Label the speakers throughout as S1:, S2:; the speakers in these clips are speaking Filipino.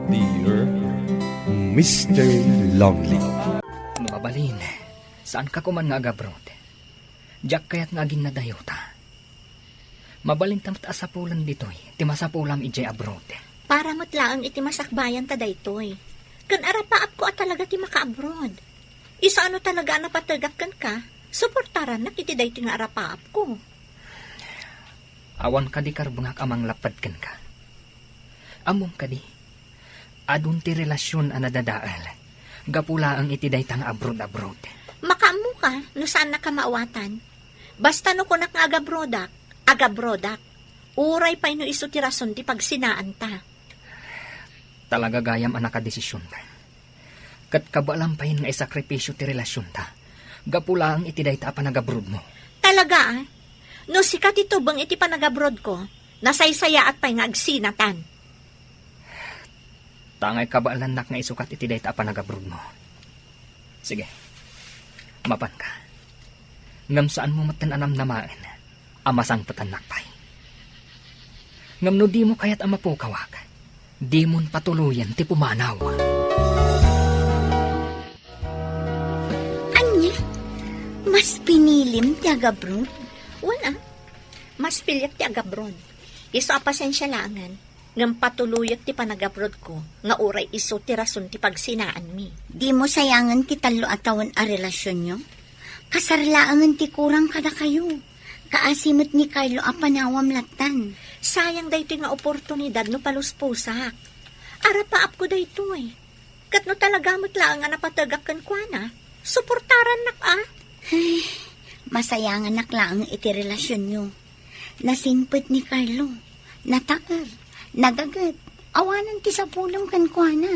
S1: Dear Mr. Longley.
S2: Mabalin, saan ka kuman nga agabrod? Diyak kaya't ngaging nadayota. Mabalin tamat asapulan ditoy, timasapulam ijay abroad.
S3: Para matlaang iti masakbayan ta daytoy. Kan arapaap ko at talaga ti maka-abroad. Isa ano talaga napatagak kan ka, suportaran na kiti daytoy nga arapaap ko.
S2: Awan ka di karbungak amang lapad kan ka. Among ka di, adun ti relasyon ang nadadaal. Gapula ang iti daytang abroad-abroad.
S3: Makaamu ka, no saan na ka maawatan. Basta no kunak nga agabrodak. Uray pa ino iso ti rason ti pagsinaan ta.
S2: Talaga gayam ang nakadesisyon ta. Kat kabalampayin nga isakripisyo ti relasyon ta. Gapula ang iti dayta panagabroad mo.
S3: Talaga no sikat ito bang iti panagabroad ko, nasaysaya at pa'y nga agsinatan.
S2: Tangay kabalanak nga isukat iti dayta panagabroad mo. Sige, mapan ka. Ngam saan mo matananam namaan, amasang patanakpay. Ngam no di mo kaya't amapukawag, di mon patuluyan ti pumanaw.
S3: Anya? Mas pinilim ti agabroad? Wala. Mas pilit ti agabroad. Iso apasensya langan. Ngam patuluyot ti panagabrod ko, nga uray iso ti rason ti pagsinaan mi.
S4: Di mo sayangan ti talo atawan a relasyon nyo? Kasarlaangan ti kurang kada kayo. Kaasimot ni Carlo a panawam latan.
S3: Sayang dayto nga oportunidad no paluspusak. Arapaap ko dayto Kat no talaga matlaang nga napatagak kan kwa na, suportaran nak
S4: Ay, masayangan naklaang iti relasyon nyo. Nasimpot ni Carlo. Nataer. Nagagat. Awanan ti sa pulong kan kwa na.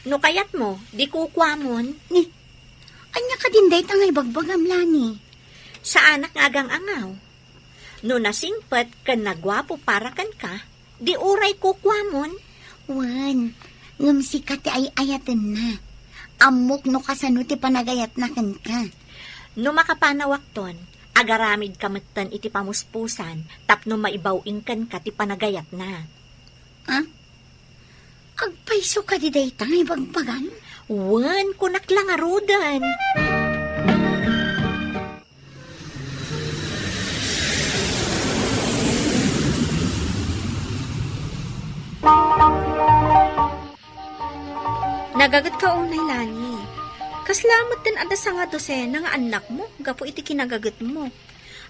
S3: No kayat mo, di kukwamon.
S4: Ni, anya ka din day tangay bagbagam lani.
S3: Sa anak agang angaw. No nasingpet kan nagwapo para kan ka, di uray kukwamon.
S4: Wan, ngam si kati ay ayatan na. Amok no kasano ti panagayat na kan ka.
S3: No makapanawak ton, agaramid kamatan iti pamuspusan, tapno maibawing kan ka ti panagayat na.
S4: Ha? Agpaiso ka di day tangay bagbagan?
S3: Wan, kunak lang arudan.
S5: Nagagat ka unay lani. Kaslamat din ada sa nga dosena nga anak mo, gapo iti kinagagat mo.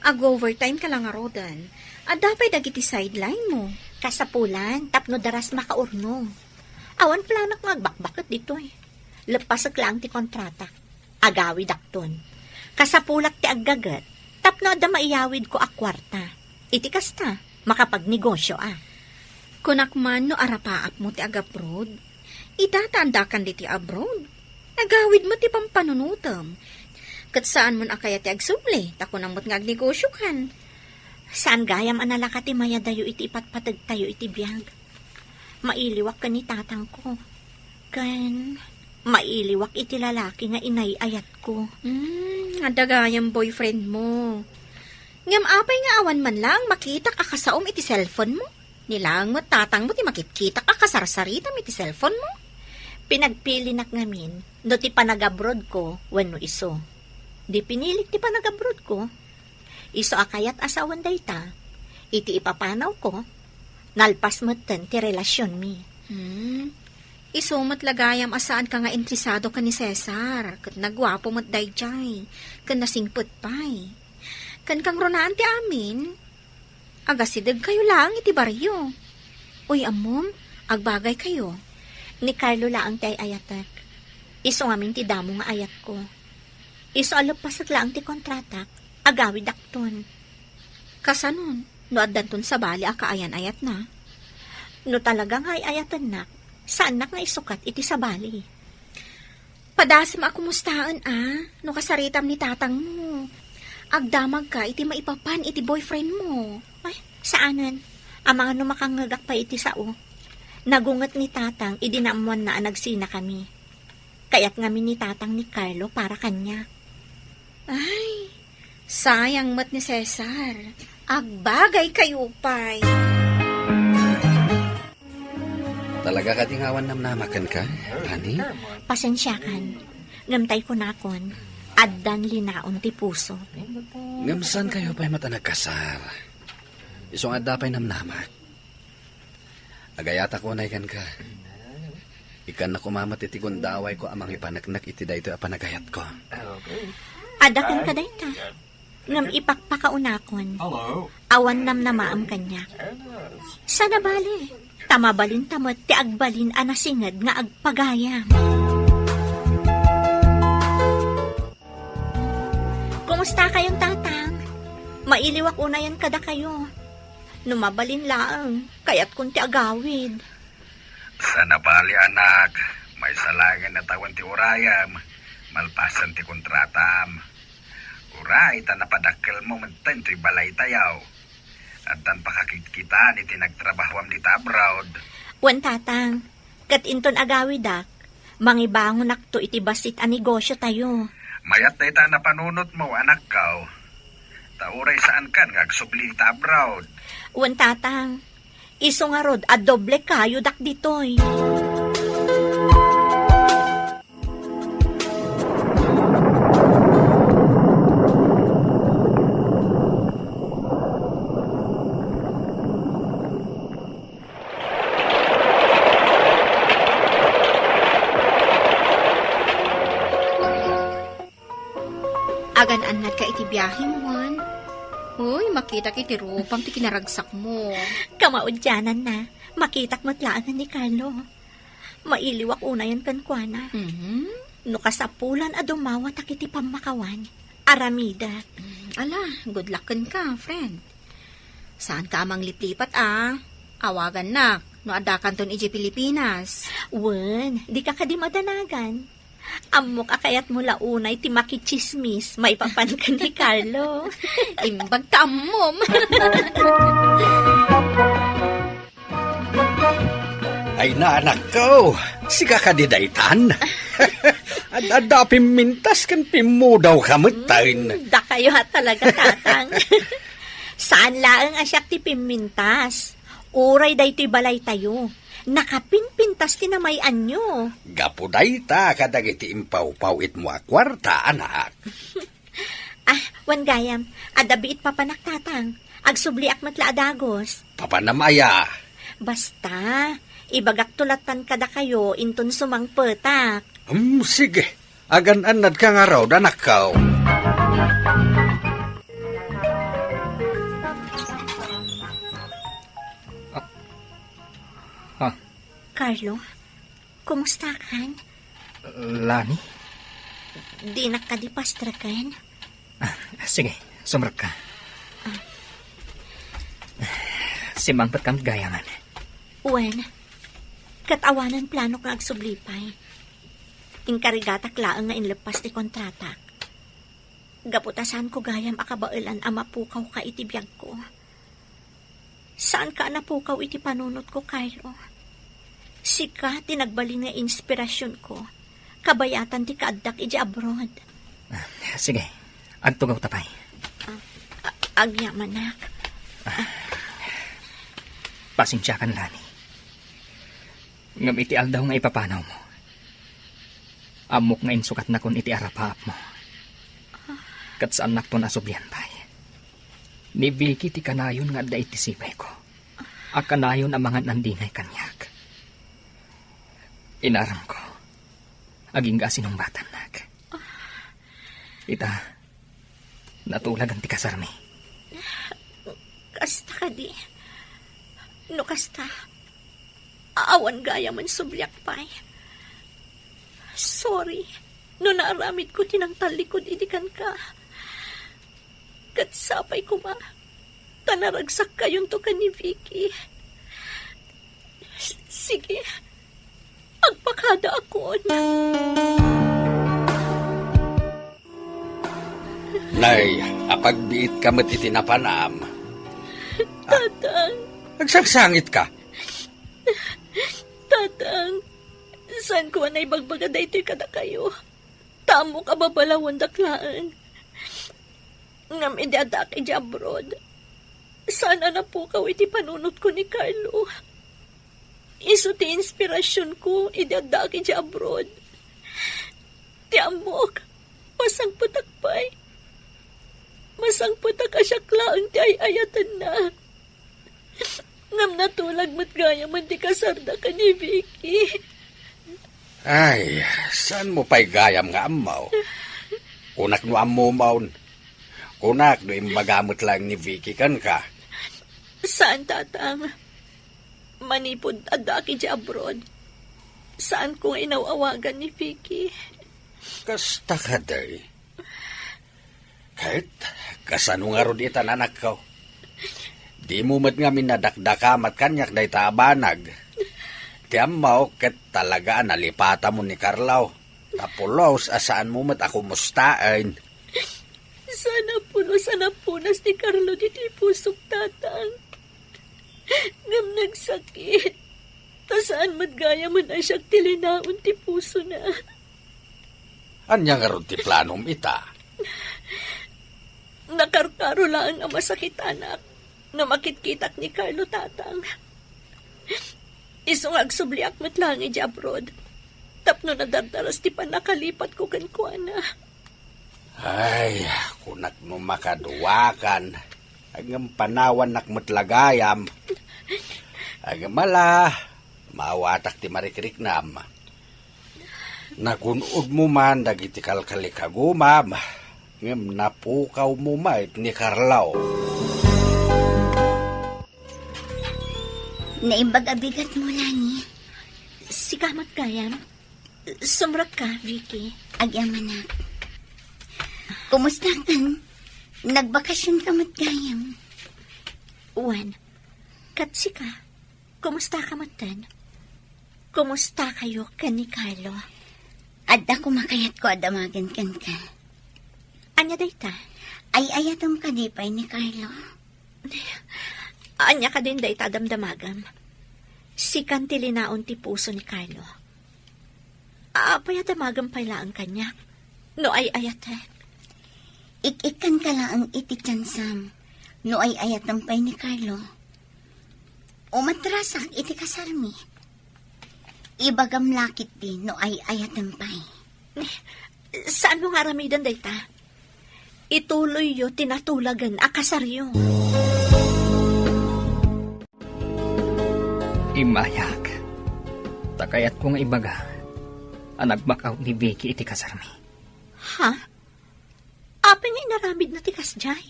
S5: Ag-overtime ka lang arodan. Adapay dagiti sideline mo.
S3: Kasapulan, tapno daras makaurno. Awan planak magbakbakot dito Lepasak lang ti kontrata. Agawi dakton. Kasapulak ti aggagat, tapno da maiyawid ko akwarta. Iti kasta, makapagnegosyo
S5: Kunak man no arapaap mo ti agaprod. Itatandakan di ti abroad. Agawid mo ti pampanunutam. Kat saan mo akaya ti agsumli, tako nang mo't ngagnegosyo kan.
S3: Saan gayam analaka ti maya dayo iti ipatpatag tayo iti biyag. Mailiwak ka ni tatang ko. Kan, mailiwak iti lalaki nga inayayat ko.
S5: Adagayang boyfriend mo. Ngam apay nga awan man lang makita ka kasaom iti cellphone mo. Nilang mo tatang mo ti makikita ka kasarsaritam iti cellphone mo.
S3: Pinagpili nak ngamin, no ti panagabrod ko, wenno iso. Di pinilit ti panagabrod ko. Iso akayat asawan dayta, iti ipapanaw ko, nalpas moten ti relasyon mi.
S5: Iso matlagayam asaan ka nga interesado ka ni Cesar, kat nagwapo mo't dayjay, kan nasingpot pa'y. Kan kang ronaan ti amin, agasidag kayo lang iti baryo. Uy amom, agbagay kayo.
S3: Ni Carlo laang ti ayatak. Iso ngamin ti damo nga ayat ko. Iso alapasak laang ti kontratak. Agawi dakton.
S5: Kasanon, no addanton sa bali akaayan ayat na.
S3: No talagang ayatan na, saan nak nga isukat iti sa bali.
S5: Padasim ako mustaan no kasaritam ni tatang mo. Agdamag ka iti maipapan iti boyfriend mo.
S3: Ay, saanan? Amang ano makangagak pa iti sao. Nagungat ni tatang, idinamuan na nagsina kami. Kaya't ngamin ni tatang ni Carlo para kanya.
S5: Ay, sayang mat ni Cesar. Agbagay kayo pa'y.
S6: Talaga ka tingawan namnamakan ka, Lani?
S3: Pasensyakan. Ngamtay ko na kon. Addan linaon ti puso.
S6: Ngamsan kayo pa'y matanagkasar. Isong adda pa'y namnamak. Agayata ko na ikan ka. Ikan na kumamat iti kundaway ko amang ipanaknak iti dayto a panagayat ko.
S3: Adakon ka dayta. Ngam ipakpakaunakon. Awan namnamaam kanya. Sana bali. Tamabalin tamot ti agbalin anasingad nga agpagayam. Kumusta kayong tatang? Mailiwak unayan kada kayo. Numabalin laang, kaya't kunti agawid.
S7: Sana bali anak, may salangan na tawan ti urayam, malpasan ti kontratam. Uray, napadakkel mo mantan ti balay tayaw. At tan pakakit-kita ni tinagtrabahwam ni Tabrod.
S3: Wan tatang, kat inton agawid ak, mangibangon akto iti basit a negosyo tayo.
S7: Mayat na ita na panunot mo, anak kaw. Tauray saan kan, ngagsubli ni Tabrod.
S3: Wan tatang, iso nga rod, a doble kayo dak ditoy.
S5: Agan-anad ka iti biyahe mo, Juan. Uy, makita kiti rupang ti kinaragsak mo.
S3: Kamaudyanan na, makitak matlaangan ni Carlo. Mailiwak unayan kan kuana.
S5: Mhm.
S3: No kasapulan a dumawa takiti pamakawan. Aramida.
S5: Ala, good luckin ka, friend. Saan ka amang liplipat, Awagan na, no adakan ton iji Pilipinas.
S3: Wen, di ka kadi madanagan. Amok akayat mo launay ti makichismis, maipapan ka ni Carlo.
S5: Imbag kamom.
S6: Ay na anak ko, si kakadidaitan. At adapim mintas kan pimudaw kamutain.
S3: Da kayo ha talaga, tatang. Saan laang asyak ti pimintas? Uray day ti balay tayo. Nakapinpintas tinamayan nyo.
S6: Gapuday ta kadagiti impaw-pawit mo a kwarta, anak.
S3: Wan gayam, adabiit papanak tatang. Agsubliak matla adagos.
S6: Papanamaya.
S3: Basta, ibagak tulatan kada kayo inton sumangpetak.
S6: Sige, agan-anad ka nga raw, anak ko.
S3: Carlo, kumusta kan?
S2: Lani?
S3: Di nakadipastra kan?
S2: Sige, sumrap ka. Simangpat kami gayangan.
S3: Wen, katawanan plano kang agsublipay. Inkarigata klaang nga inlepas ti kontrata. Gaputasan ko gayam akabailan ama pukaw ka iti biyag ko. Saan ka napukaw iti panunot ko, Cairo? Sika, tinagbali nga inspirasyon ko. Kabayatan ti kaaddak iti abroad.
S2: Sige, agtugaw tapay.
S3: Agyamanak.
S2: Pasensya kan, Lani. Ngam iti aldaw nga ipapanaw mo. Amok nga insukat na kun iti arapaap mo. Kat saan nakton asublian pay. Ni Vicky ti kanayon nga da iti sipay ko. A kanayon ang mga nandingay kanyak. Inaram ko. Aging gasinong batan nak. Ita, natulagan ti kasarmi.
S3: Kasta ka di. No kasta. Aawan gaya man subliak pay. Sorry. No naaramid ko tinang talikod idikan ka. Katsapay ko ma. Tanaragsak kayon to ka ni Vicky. Sige. Agpakada ako.
S6: Nay, apagbiit ka mo't itinapanam.
S3: Tatang.
S6: Nagsangsangit ka.
S3: Tatang. Saan ko anay bagbaga da ito'y kada kayo? Tamo ka babalawan daklaan. Ngam idadak iti abroad. Sana na po kaw iti panunot ko ni Carlo. Iso ti inspirasyon ko, idadaki di abroad. Ti amok, masang putakpay. Masang putak asyak laang ti ay ayatan na. Ngam natulag mat gaya man ti kasarda ka ni Vicky.
S7: Ay, saan mo pa'y gayam nga amaw? Kunak no amo maun. Kunak no imbagamot lang ni Vicky kan ka.
S3: Saan tatang? Manipod adaki di abroad. Saan ko inawawagan ni Vicky?
S7: Kasta ka day. Kahit kasano nga ron itan anak ko. Di mo mat nga minadakdakamat kanyak day taabanag. Di amaw ket talaga nalipata mo ni Carlo. Tapulos asaan mo mat ako mustain.
S3: Sana punas ni Carlo di ti pusok tatang. Ngam nagsakit. Tasaan matgaya man na siyang tilinaon ti puso na.
S7: Anya nga ron ti planom ita.
S3: Nakarkaro lang ang masakit anak na makitkitak ni Carlo tatang. Isong agsubliak met lang iti abroad. Tapno na dardaras ti panakalipat ko kankwana.
S7: Ay, kunak no makaduwakan. Agam panawan nakmutlagayam. Agamala, mawatak ti marikriknam. Nagunod mo man dagiti kalkalikagumam. Ngam napukaw mo mait ni Carlo.
S4: Naibag-abigat mo, Lani.
S3: Sikamat gayam. Sumrak ka, Vicky.
S4: Agyaman na. Kumusta kan? Nagbakasyon ka matgayam.
S3: Juan, katsika, kumusta ka matan? Kumusta kayo kan ni Carlo?
S4: Adda kumakayat ko adamagan kan ka.
S3: Anya dayta?
S4: Ay ayatom ka di pa'y ni Carlo.
S3: Anya ka din dayta damdamagam. Si kantilinaon ti puso ni Carlo. Apay damagam pala ang kanya. No ay ayate.
S4: Ik-ikan ka lang iti tsansam. No ay ayatampay ni Carlo. Umatrasak iti kasarmi. Ibagam lakit din no ay ayatampay.
S3: Saan mo nga ramidan dayta? Ituloy yo tinatulagan akasaryo.
S2: Imayak. Takayat ko nga ibaga. Ang nagbakaw ni Vicky iti kasarmi.
S3: Ha? Apa nga inaramid na ti kasjay?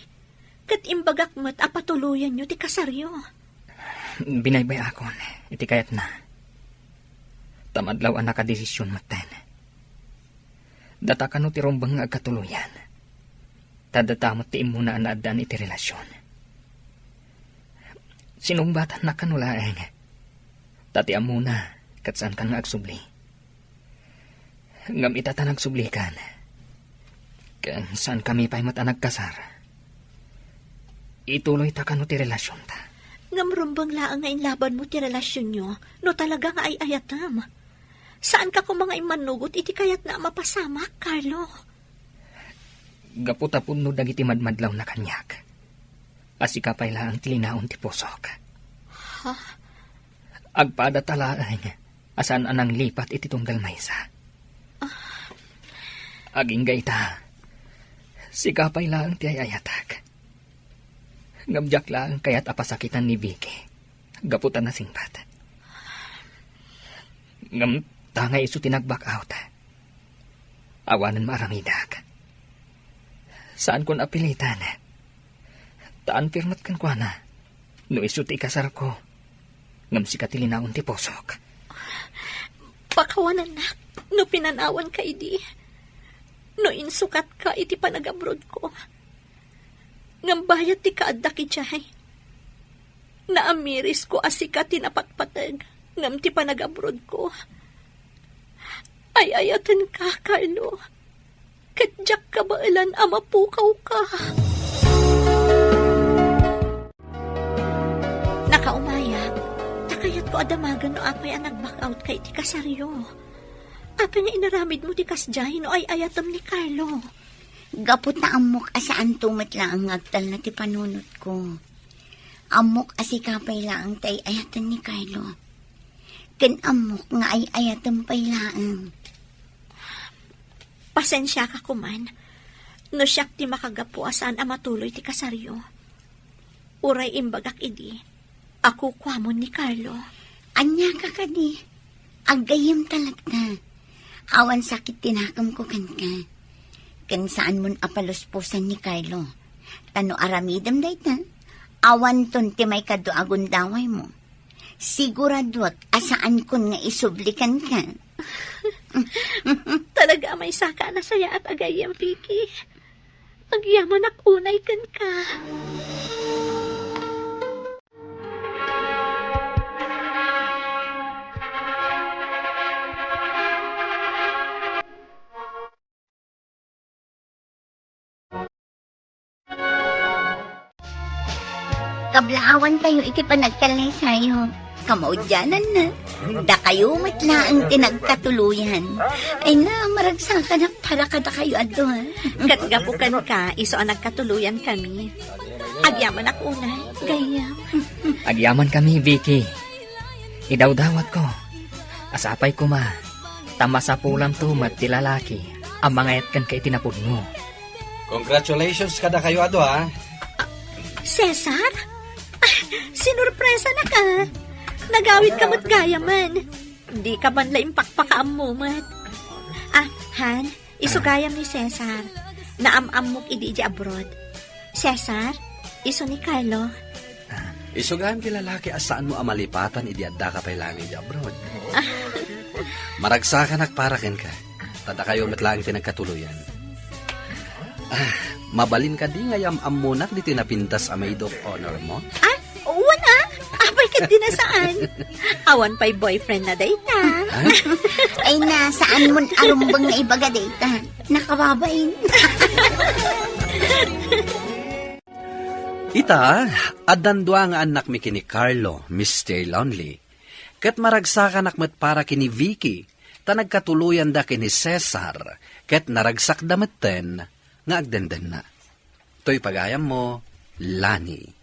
S3: Kat imbagak mo't apatuluyan nyo ti kasaryo.
S2: Binaybay akon, iti kayat na. Tamadlaw ang nakadesisyon maten. Data ka no ti rombang nga agkatuluyan. Tadatamot ti imuna ang naadaan iti relasyon. Sinumbatan na kanulaeng. Tati amuna, kat saan ka nga agsubli. Ngam itatanag sublikan. Kan saan kami pa'y matanag kasar. Ituloy ta ka no ti relasyon ta.
S3: Ngamrumbang laang nga inlaban mo ti relasyon nyo, no talaga nga ay ayatam. Saan ka kung mga imanugot iti kayat na mapasama, Carlo?
S2: Gaputapun no dagiti madmadlaw na kanyak. Asika pa'y laang tilinaon ti pusok.
S3: Ha?
S2: Agpada talaang asan anang lipat iti tunggal maysa. Aging gayta. Sikapay lang ti ayatag. Ngabjak lang kaya't apasakitan ni Vicky. Gaputan na singpat. Ngam tangay iso tinag-back out. Awanan maaramidag. Saan kon apilitan? Taan firmat kan kwa na. No iso ti ikasar ko. Ngam sikatilinaon ti posok.
S3: Pakawanan na, no pinanawan ka idi. No insukat ka iti panagabrod ko. Ngambayat ti kaadda ki tiyahay. Naamiris ko asika tinapatpatag. Ngam ti panagabrod ko. Ay ayatan ka, Carlo. Kadyak ka ba ilan amapukaw ka? Nakaumayag. Takayat ko adamagan no apay ang nag-back out kay ti kasaryo. Apa nga inaramid mo ti kasjay no ay ayatam ni Carlo.
S4: Gapot na amok asaan tumat lang ang agtal na ti panunot ko. Amok asikapay lang tay ayatan ni Carlo. ken amok nga ay ayatang pailaan.
S3: Pasensya ka kuman. No siyak ti makagapuasan a matuloy ti kasaryo. Uray imbagak idi. Ako kwamon ni Carlo.
S4: Anya ka kadi, agayam talaga. Awan sakit tinakam ko kan ka. Kan saan mon apaluspusan ni Carlo. Tano aramidam dayta. Awan ton ti may kaduagon daway mo. Siguradot asaan kun nga isublikan ka.
S3: Talaga may saka na saya at agayam, Vicky. Agyaman ak unay kan ka.
S4: Kablawan kayo iti panagkalay sayo. Kamaudyanan na. Da kayo matla ang tinagkatuluyan. Ay na, maragsakan para kada kayo ado ha.
S3: Katgapukan ka, iso ang nagkatuluyan kami. Agyaman ak unay, gayam.
S2: Agyaman kami, Vicky. Idawdawat ko. Asapay ko ma. Tama sa pulang tumat ti lalaki. Ang mga etkan ka itinapod mo.
S6: Congratulations kada kayo ado ha.
S3: Cesar? Sinurpresa na ka. Nagawid ka mo't gayaman. Di ka banla impakpakaam mo, mat. Han, isugayam ni Cesar. Naamam mo't idi abroad. Cesar, iso ni Carlo.
S6: Isugahan ti lalaki asaan mo amalipatan idiadda ka pay langit di abroad. Maragsakan akparaken ka. Tada kayo metlang tinagkatuluyan. Mabalin ka di ngayam amunak di tinapintas a maid of honor mo?
S3: Wana? Abay ka din na saan? Awan pa'y boyfriend na dayta.
S4: Ay na, saan mon arumbang na ibaga data? Nakababain.
S6: Ita, adandwa nga anak mi kini Carlo, Mr. Lonely. Kat maragsakan akmat para kini Vicky, ta nagkatuluyan da kini Cesar, kat naragsak damaten nga agdandan na. To'y pagayam mo, Lani.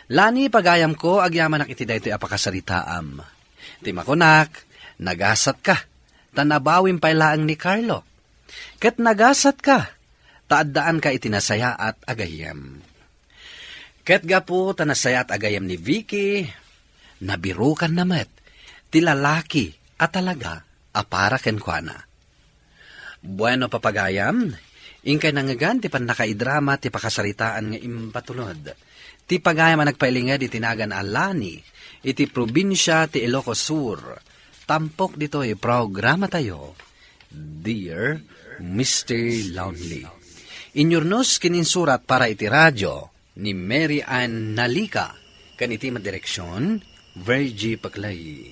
S6: Lani, pagayam ko, agyaman ak iti daytoy apakasaritaam. Timakonak, nagasat ka, tanabawin pailaang ni Carlo. Kat nagasat ka, taaddaan ka itinasaya at agayam. Kat gapo tanasaya at agayam ni Vicky, nabirukan namet, ti lalaki at talaga aparaken kwa na. Bueno papagayam, ingkay nangagan ti panakaidrama ti pakasaritaan nga impatulod. Ti pagayam nagpailingad itinagan Alani, iti probinsya ti Ilocos Sur. Tampok dito programa tayo, Dear Mr. Lonely. Inyurnos kininsurat para iti radyo ni Mary Ann Nalica, kan iti madireksyon, Virgie Paclay.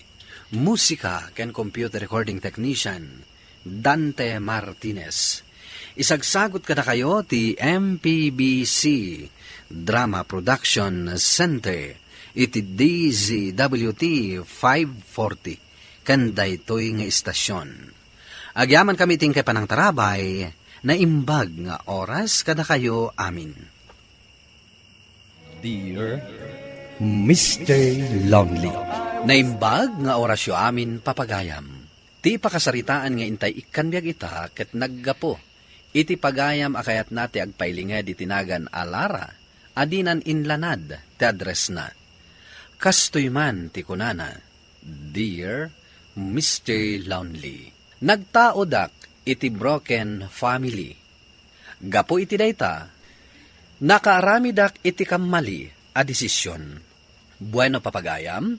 S6: Musika kan computer recording technician, Dante Martinez. Isagsagot ka na kayo ti MPBC Drama Production Center iti DZWT 540 kanday toy nga istasyon. Agyaman kami ting kay panang tarabay na imbag nga oras kada kayo amin.
S1: Dear Mr. Lonely.
S6: Naimbag nga orasyo amin papagayam. Ti pakasaritaan nga intay ikanbiag ita ket naggapo. Iti pagayam akayat nati agpailinged itinagan alara, adinan inlanad ti address na. Kastoy man ti kunana, Dear Mr. Lonely. Nagtaodak iti broken family. Gapo iti dayta, nakaaramidak iti kamali a desisyon. Bueno papagayam,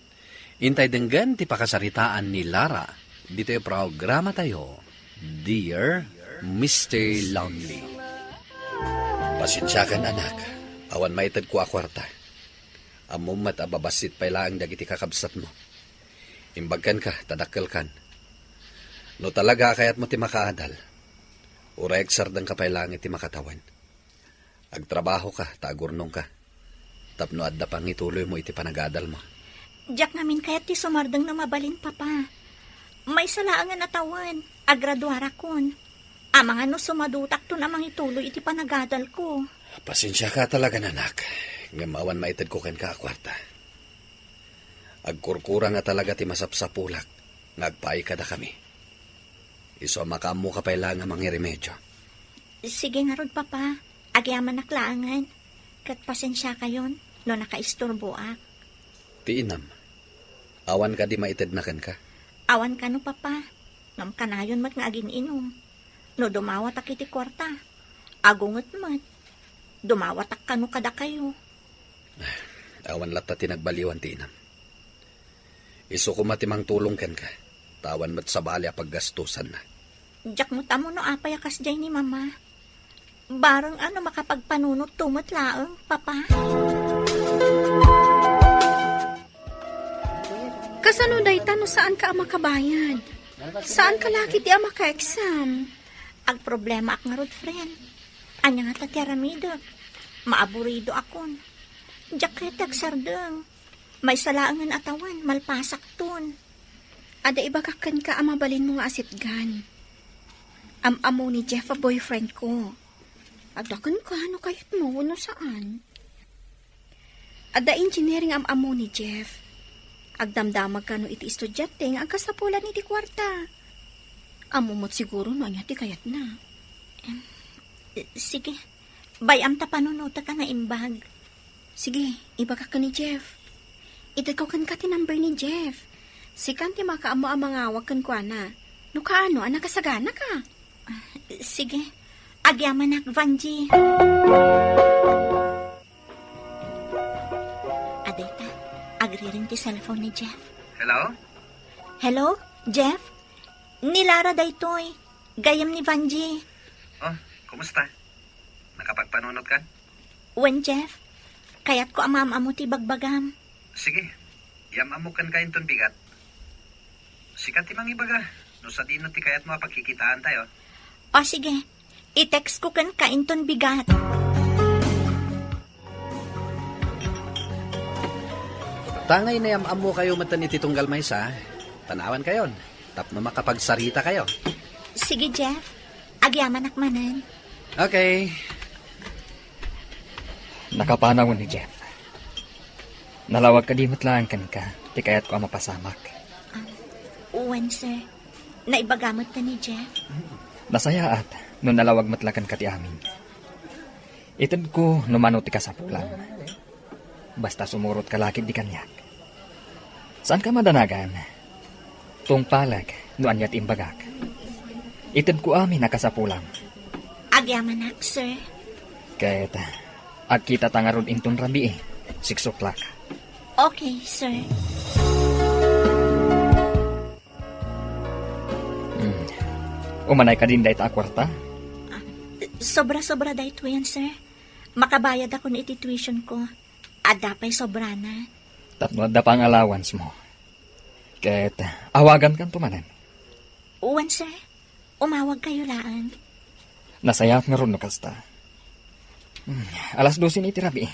S6: intay denggan ti pakasaritaan ni Lara. Dito yung programa tayo, Dear Mr. Lonely. Pasensyakan anak, awan maitad ko akwarta. Amumat ababasit pailaang dagiti kakabsat mo. Imbagkan ka, tadakkel kan. No talaga kayat mo ti makaadal. Urek sardang ka pailaang iti makatawan. Agtrabaho ka, tagurnong ka. Tapno adda pang ituloy mo iti panagadal mo.
S3: Diyak namin kaya't ti sumardang na mabalin, papa. May salaangan na tawan, agraduara kon. Amang ano sumadutak to namang ituloy iti panagadal ko.
S6: Pasensya ka talaga, anak. Ngamawan maitad ko ken ka akwarta. Agkurkura nga talaga ti masapsapulak. Nagpaay kada kami. Iso makamu ka pala nga mga remedyo.
S3: Sige nga rod, papa. Agyaman naklaangan. Kat pasensya kayon, no nakaisturbo ak.
S6: Ti inam. Awan ka di maited na kan ka.
S3: Awan ka no, papa. Ngam ka na yun mat nga agin inom. No dumawat ak iti kwarta. Agungot mat. Dumawat ak kano kada kayo.
S6: Awan lata tinagbaliwan ti inam. Iso ko matimang tulong kan ka. Tawan mat sa bali paggastusan na.
S3: Diyak mo tamo no apay akas jay ni mama. Barang ano makapagpanunot tumot laang, papa.
S5: Kasano dayta no saan ka makabayad? Saan ka laki ti maka-exam?
S3: Ag problema ak nga rod, friend. Anya nga tatyaramida. Maaburido akon. Diyak ag sardeng. May salaangan atawan, malpasak tun.
S5: Ada ibagakan ka amabalin mo nga asitgan. Amo ni Jeff a boyfriend ko. Agdakan ka, ano kayat mo, ano saan? Ada engineering amo ni Jeff. Agdamdamag ka no iti estudyante nga agkasapulan iti kwarta. Amo mo't siguro no anya ti kayat na.
S3: Sige, bayam ta panunuta ka nga imbag.
S5: Sige, ibagak ka ni Jeff. Idagaw kan ka ti number ni Jeff. Sikan ti makaamo ang mga kan kwa na. No kaano, anak kasagana ka.
S3: Sige, agyaman ak, Vanji. Adeta, agriring ti cellphone ni Jeff.
S7: Hello?
S3: Hello, Jeff? Ni Lara daytoy. Gayam ni Vanji.
S7: Oh, kumusta? Nakapagpanunot ka?
S3: Wen, Jeff? Kayat ko amam-amo ti bagbagam.
S7: Sige, yamamukan ka inton bigat. Sikat ti mangibaga. No sa dino ti kayat mo pagkikitaan tayo.
S3: O sige, i-text ko kan kainton bigat.
S6: Tangay na yamamo kayo matan iti tunggal maysa. Tanawan kayon. Tapno makapagsarita kayo.
S3: Sige, Jeff. Agyaman akmanan.
S6: Okay.
S2: Nakapanawon ni Jeff. Nalawag ka di matlaan kan ka. Di kaya't ko ang mapasamak.
S3: Uwan, sir. Naibagamot ka ni Jeff.
S2: Nasaya at no nalawag matlakan ka ti amin. Itad ko numano ti kasapulan. Basta sumurot ka lakid di kanyak. Saan ka madanagan? Tung palag no anyat imbagak. Itad ko amin nakasapulan.
S3: Agyaman ak, sir.
S2: Kahit agkita tangarod intong rabi siksuklak.
S3: Okay, sir.
S2: Umanay ka din dahit akwarta?
S3: Sobra-sobra dahito yan, sir. Makabayad ako ni iti tuition ko. Adapay sobra na.
S2: Tapno da pang allowance mo. Kahit awagan kang tumanan.
S3: Uwan, sir. Umawag kayo laan.
S2: Nasayat nga ron no kasta. Alas 12 iti rabi.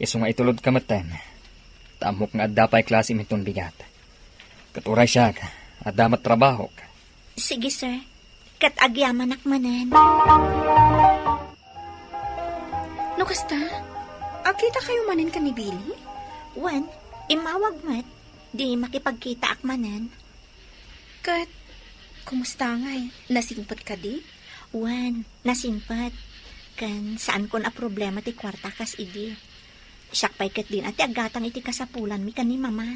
S2: Iso nga itulod ka matan. Tamok nga adapay klase mitong bigat. Katuray siya ka. Adamat trabaho ka.
S3: Sige, sir. Kat agyaman akmanan.
S5: No kasta, agkita kayo manin ka ni Billy?
S3: Wan, imawag mat. Di makipagkita akmanan.
S5: Kat, kumusta nga Nasingpot ka di?
S3: Wan, nasimpat. Kan saan ko na problema ti kwarta kas idi. Siyak pa'y kat din at agatang iti kasapulan mi kan ni mama.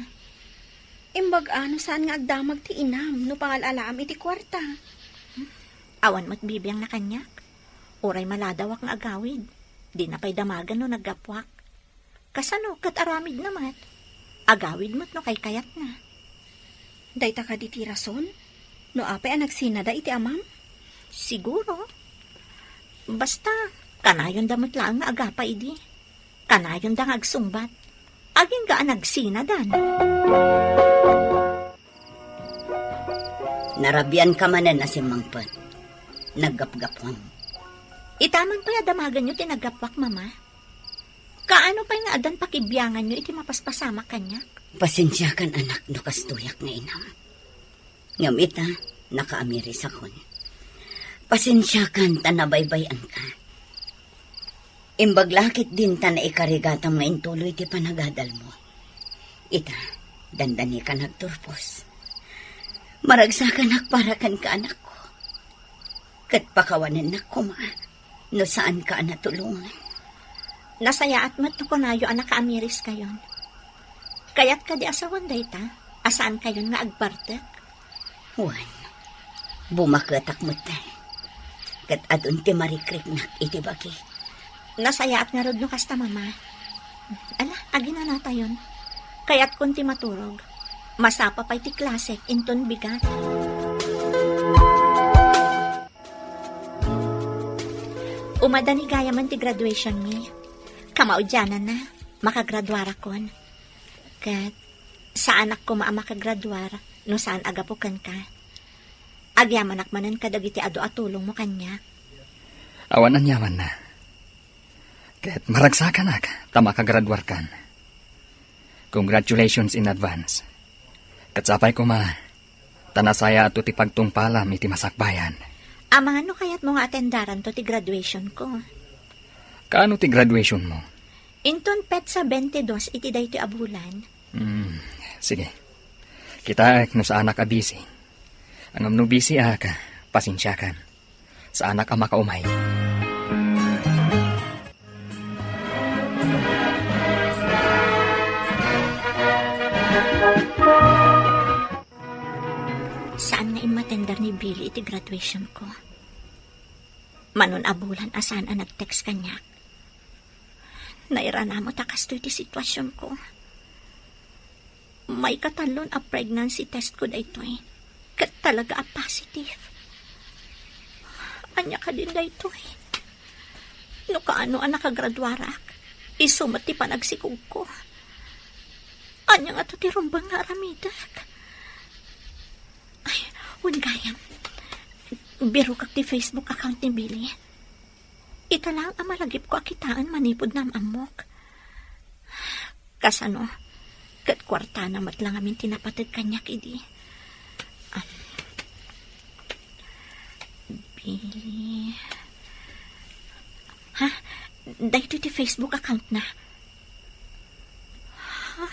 S5: Imbag ano saan nga agdamag ti inam no pangalalaam iti kwarta.
S3: Awan mo't bibiyang na kanyak. Oray maladawak nga agawid. Di na pa'y damagan no naggapwak. Kasano kat aramid namat. Agawid mo't no kay kayat na.
S5: Dayta ka di ti rason? No apay ang nagsinada iti amam?
S3: Siguro. Basta, kanayon damot lang nga agapa idi. Kanayon da nga agsungbat. Aging gaan nagsinadan.
S4: Narabian ka manan na si Mangpat. Naggapgapwang.
S3: Itaman pa damagan nyo tinagapwak, mama. Kaano pa nga adan pakibiyangan nyo iti mapaspasama kanya?
S4: Pasensya kan anak no kastuyak nga inam. Ngamit nakaamiris akon. Pasensya kan tanabaybayan ka. Imbaglakit din ta na ikarigatang maintuloy ti panagadal mo. Ita, Dandani ka nagturpos. Maragsakan para kan ka anak ko. Kat pakawanan na ko ma. No saan ka natulungan.
S3: Nasaya at mat no kunayo anak kaamiris kayon. Kayat ka di asawan dayta, asaan kayon nga agbartek?
S4: Juan, bumakatak mo tayo. Kat adun ti marikrik na itibagi.
S3: Nasaya at nga rod no kasta mama. Ala, agi na nata yun. Kaya't kunti maturog. Masapa pa'y ti klasek, inton bigat. Umadani gaya man ti graduation mi. Kamaudyanan na, makagraduara kon. Kat, sa anak ko makagraduar, no saan agapukan ka. Agyaman akmanan kadagiti ado atulong mo kanya.
S2: Awan ang yaman na. Ket maragsakan ak, tama kagraduar kan. Congratulations in advance. Ket sapay ko ma, tanasaya ato ti pagtungpalam iti masakbayan.
S3: Mga no kaya't mo nga atendaran to ti graduation ko.
S2: Kaano ti graduation mo?
S3: Inton pet sa 22 iti day ti abulan.
S2: Sige. Kita no sa anak a busy. Ang no busy pasensya kan. Sa anak a makaumay.
S3: Saan nga imatendar ni Billy iti graduation ko? Manon abulan asan ang nag-text kanya. Naira na mo takas to iti sitwasyon ko. May katalon a pregnancy test ko dayto eh. Kat talaga a positive. Anya ka din dayto eh. No kaano ang nakagraduarak. Isumat ti panagsikog ko. Anya nga to ti rumbang nga aramidak. Ay, gayam. Biro kak ti Facebook account ni Billy. Ita lang ang malagip ko akitaan manipod na amok. Kasano, kat kwarta na matlang amin tinapatid kanya kidi. Billy... Ha? Dahito ti Facebook account na. Ha?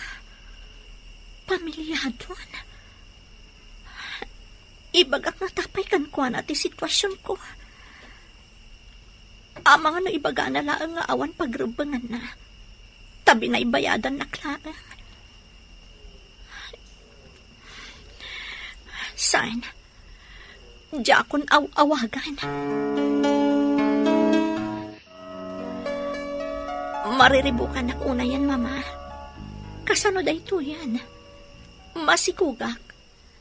S3: Pamilyadon? Ibagak na tapay kan kuha na ti sitwasyon ko. Amang ano ibaga na laang nga awan pagrubangan na. Tabi na ibayadan na klaang. Saan? Jakon awagan. Mariribukan na una yan, mama. Kasano dayto yan? Masikugak.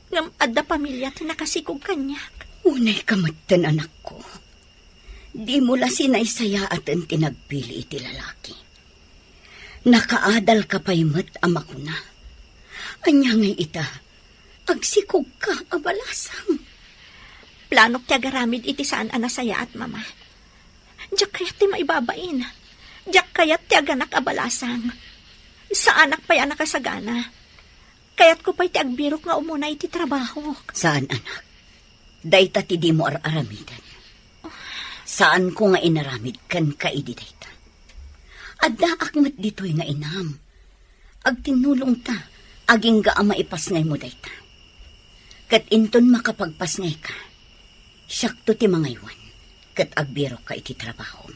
S3: Ngam adda pamilya ti nakasikog kanyak.
S4: Unay kamatan anak ko. Di mo la sinaysaya at ang tinagpili iti lalaki. Nakaadal ka pa'y mat ama ko na. Anya ngay ita, agsikog ka abalasang.
S3: Planok ti agaramid iti saan anasaya at mama. Diyak kayat ti maibabain. Diyak kayat ti aganak abalasang. Sa anak pa'y anak kasagana. Kaya't ko pa'y ti agbirok nga umuna iti trabaho.
S4: Saan anak? Dayta ti di mo aramidan. Saan ko nga inaramid kan kaidi dayta? Adda akmat dito'y nga inam. Agtinulong ta, aging ga maipasngay mo dayta. Kat inton makapagpasngay ka, syakto ti mangaywan, kat agbiro ka iti trabaho.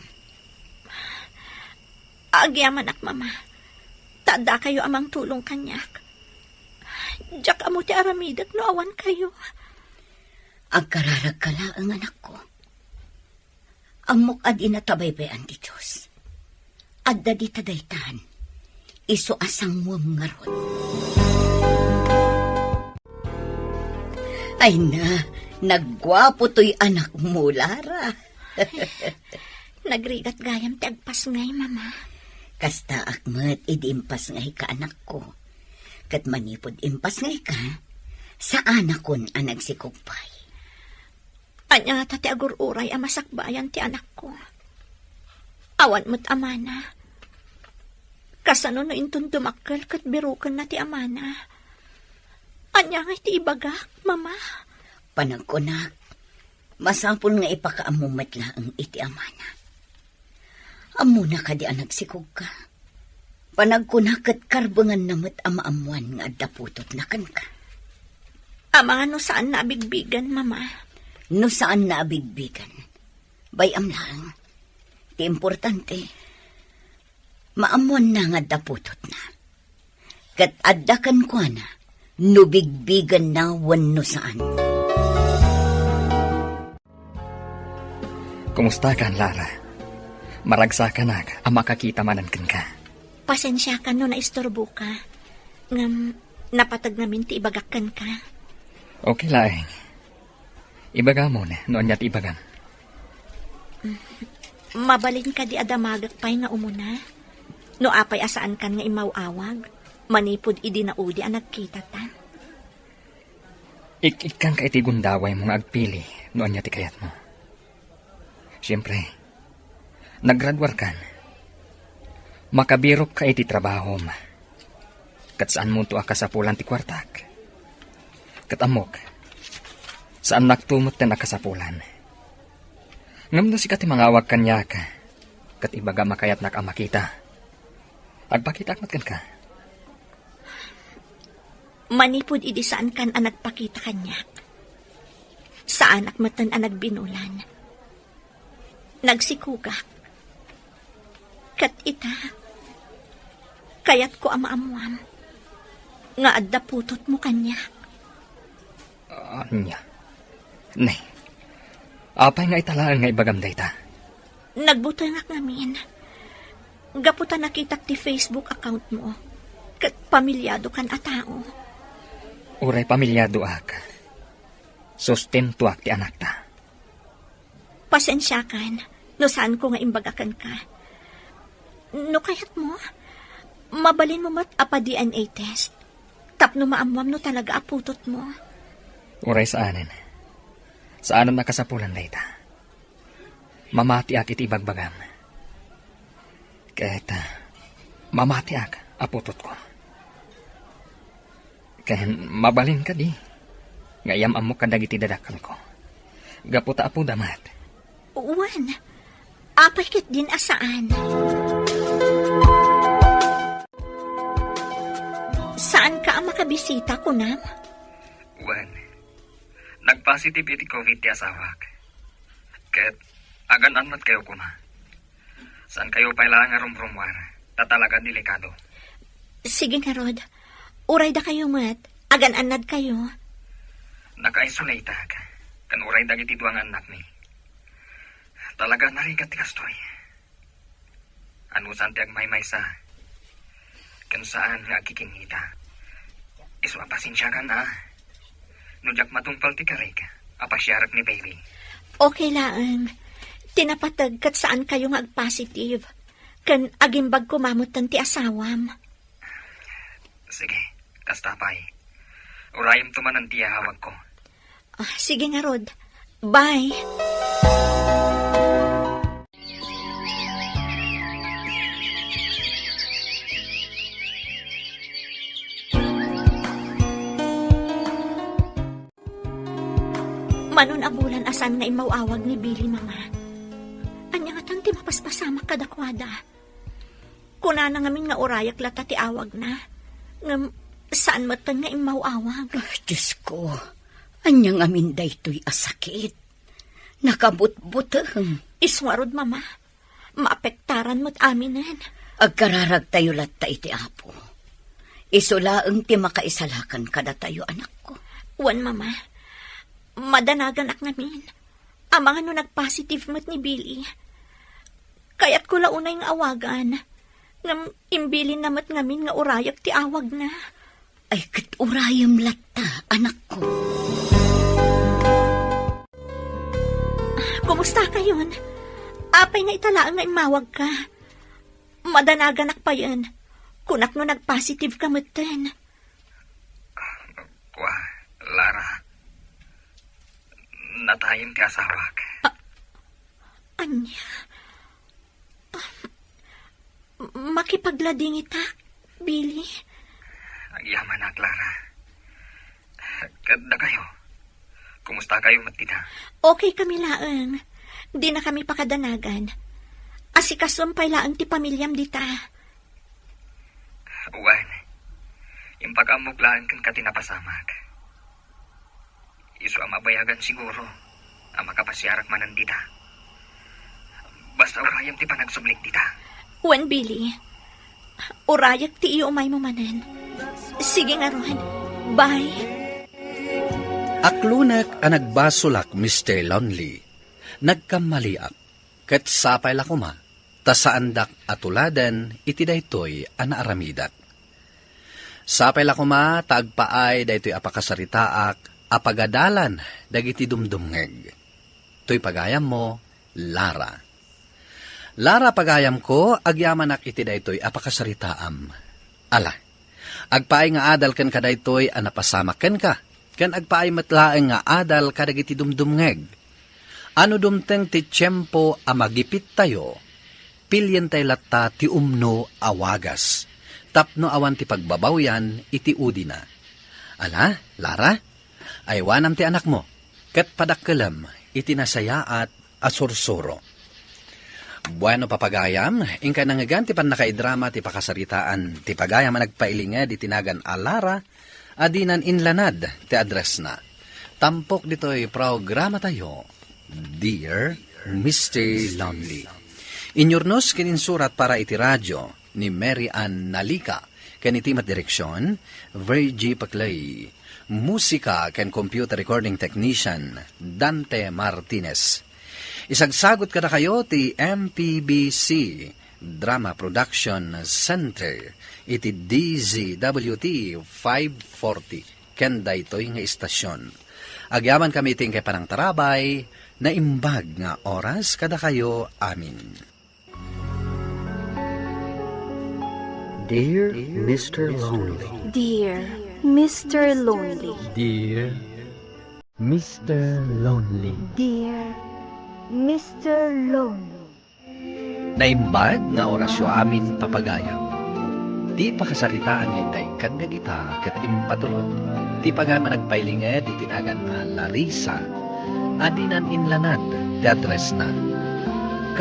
S3: Agyaman ak mama, tada kayo amang tulong kanyak. Diyak amo ti aramidak no awan kayo.
S4: Agkararag ka la ang anak ko. Amok adi na tabaybayan ti Diyos. Adda di tadaytan, iso asang mo nga ron. Ay na, nagwapo to'y anak mo, Lara.
S3: Nagrigat gayam ti agpasngay, mama.
S4: Kasta akmat, idi-impas ngay ka anak ko. Kat manipod impas ngay ka, sa anak kon ang nagsikupay.
S3: Anya nga ti agururay ang masakbayan ti anak ko. Awan mo't amana. Kasano no intun dumakkel kat birukan na ti amana. Anya nga ti ibagak, mama.
S4: Panagkunak, masapon nga ipakaamumat lang iti amana. Amuna ka di ang nagsikog ka. Panagkunakat karbangan namit amaamuan nga daputot na kan ka.
S3: Amang ano saan nabigbigan, mama?
S4: No saan naabigbigan? Bayam lang. Ti importante, maamuan na nga daputot na. Kat addakan ko na, no bigbigan na wan no saan.
S2: Kumusta ka, Lara? Maragsa ka na, ang makakita manankan ka.
S3: Pasensya ka no na istorbo ka. Ngam, napatag namin ti ibagakan ka.
S2: Okay laeng. Ibaga mo na, noon niya't ibagang.
S3: Mabalin ka di adamagak pa'y nga umuna. No apay asaan kan nga imawawag. Manipod idi na udi ang nagkita ta.
S2: Ikang ka iti gundaway mong agpili, noon niya't ikayat mo. Siyempre, naggraduar kan. Makabirok ka iti trabaho ma. Kat saan mo to akasapulan ti kwartak. Kat amok, saan nagtumot na nakasapulan. Ngam na si kati mangawag kanya ka. Kat ibaga makayat nak ang makita. Agpakita akmat kan ka.
S3: Manipod idi saan kan ang nagpakita kanya. Saan akmatan ang nagbinulan. Nagsikugak. Kat ita. Kayat ko amaamuam. Nga adda putot mo kanya.
S2: Anya. Nay. Apay nga italaan nga ibagam dayta.
S3: Nagbutangak namin. Gaputa nakita ti Facebook account mo. Kat pamilyado kan a tao.
S2: Uray pamilyado ak. Sustento ak ti anak ta.
S3: Pasensya kan. No saan ko nga imbagakan ka. No kayat mo. Mabalin mo mat apa DNA test. Tapno maamuam no talaga aputot mo.
S2: Uray saanin. Saanan nakasapulan dayta. Mamati ak iti ibagbagam. Kahit mamati ak aputot ko. Kahit mabalin ka di. Ngayam amok kadag iti dadakal ko. Gaputa apo damat.
S3: Uwan. Apakit din asaan. Saan ka ang makabisita ko, Nam?
S2: Wan, nag-positive iti COVID ti asawak. Ket, agan anmat kayo kuna. Saan kayo pailangan nga rumrumwar? Tatalaga delikado.
S3: Sige nga, Rod. Uray da kayo, mat. Agan-anad kayo.
S2: Naka-isolate ka. Kan uray dagiti duang anak ni. Talaga narigat ti kastoy. Ano saan ti agmay-may sa? Kan saan nga kikinita. Iso apasensya ka na. Nujak matungpal ti karig. Apasyarak ni baby.
S3: Okay lang. Tinapatag kat saan kayo nga ag-positive. Kan agimbag kumamutan ti asawam.
S2: Sige, kastapay. Urayam tumanan ti hawag ko.
S3: Sige nga, Rod. Bye. Manon abulan asan nga imawawag ni Billy, mama. Anya nga tanti mapaspasama kadakwada. Kuna na ngamin nga urayak lata ti awag na. Ngam, saan matan nga imawawag?
S4: Diyos ko, anyang amin daytoy asakit. Nakabut-butang.
S3: Iswarod, mama. Maapektaran mo't aminan.
S4: Agkararag tayo latta iti apo. Isulaang ti makaisalakan kada tayo anak ko.
S3: Wan, mama. Madanagan ak namin. Amang ano nag-positive mo't ni Billy. Kaya't ko launay nga awagan. Ngam imbilin namat ngamin nga urayak ti awag na.
S4: Ay kat urayam latta, anak ko.
S3: Kumusta kayon? Apay nga italaan nga imawag ka. Madanagan ak pa yan. Kunak no nag-positive ka mutin.
S2: Kwa, Lara. Natayin ti asawak.
S3: Anya? Makipaglading itak, Billy?
S2: Agyaman na, Clara. Kada kayo. Kumusta kayo, matita?
S3: Okay kami laang. Di na kami pakadanagan. Asikasom pay laang ti pamilyam dita.
S2: Uwan, yung pag-amuglaan kan katinapasamag. Iso ang mabayagan siguro, ang makapasyarak manan dita. Basta urayam ti panagsublik dita.
S3: Wan, Billy. Urayak ti iyo umay mo manan. Sige nga ron. Bye.
S6: Aklunak ang nagbasulak, Mr. Lonely. Nagkamaliak, ket sapay lakuma, ta saandak atuladan iti daytoy anaaramidak. Sapay lakuma, tagpaay daytoy apakasaritaak, apagadalan, dagiti dumdumngeg. To'y pagayam mo, Lara. Lara pagayam ko, agyamanak iti daytoy apakasaritaam. Ala, agpaay nga adal ken kadaytoy anapasamak ken ka, ken agpaay matlaeng nga adal kadagiti dumdumngeg. Ano dumteng ti tiyempo amagipit tayo, pilyen tay latta ti umno awagas, tapno awan ti pagbabawyan iti udina. Ala, Lara, aywanam ti anak mo, ket padakkelam iti nasayaat asursuro. Bueno papagayam, ingka nangagan ti panakaidrama ti pakasaritaan, ti pagayam nagpailinged iti nagan a Lara, adinan inlanad ti address na. Tampok dito'y programa tayo, Dear Mr. Lonely. Inyornos kininsurat para iti radyo ni Mary Ann Nalika, ken iti direksyon, Virgie Paclay. Musika ken computer recording technician, Dante Martinez. Isagsagot kada kayo ti MPBC Drama Production Center, iti DZWT 540, ken daytoy nga istasyon. Agyaman kami iting kay panang tarabay, na imbag nga oras kada kayo amin.
S1: Dear Mr. Lonely.
S8: Dear Mr. Lonely.
S1: Dear Mr. Lonely.
S8: Dear Mr. Lonely.
S6: Naimbag nga orasyo amin papagayam. Di pakasaritaan nitay kandagita ket impatulod. Di pagama nagpailinged iti tinagan na Larissa. Adinan inlanad ti address na.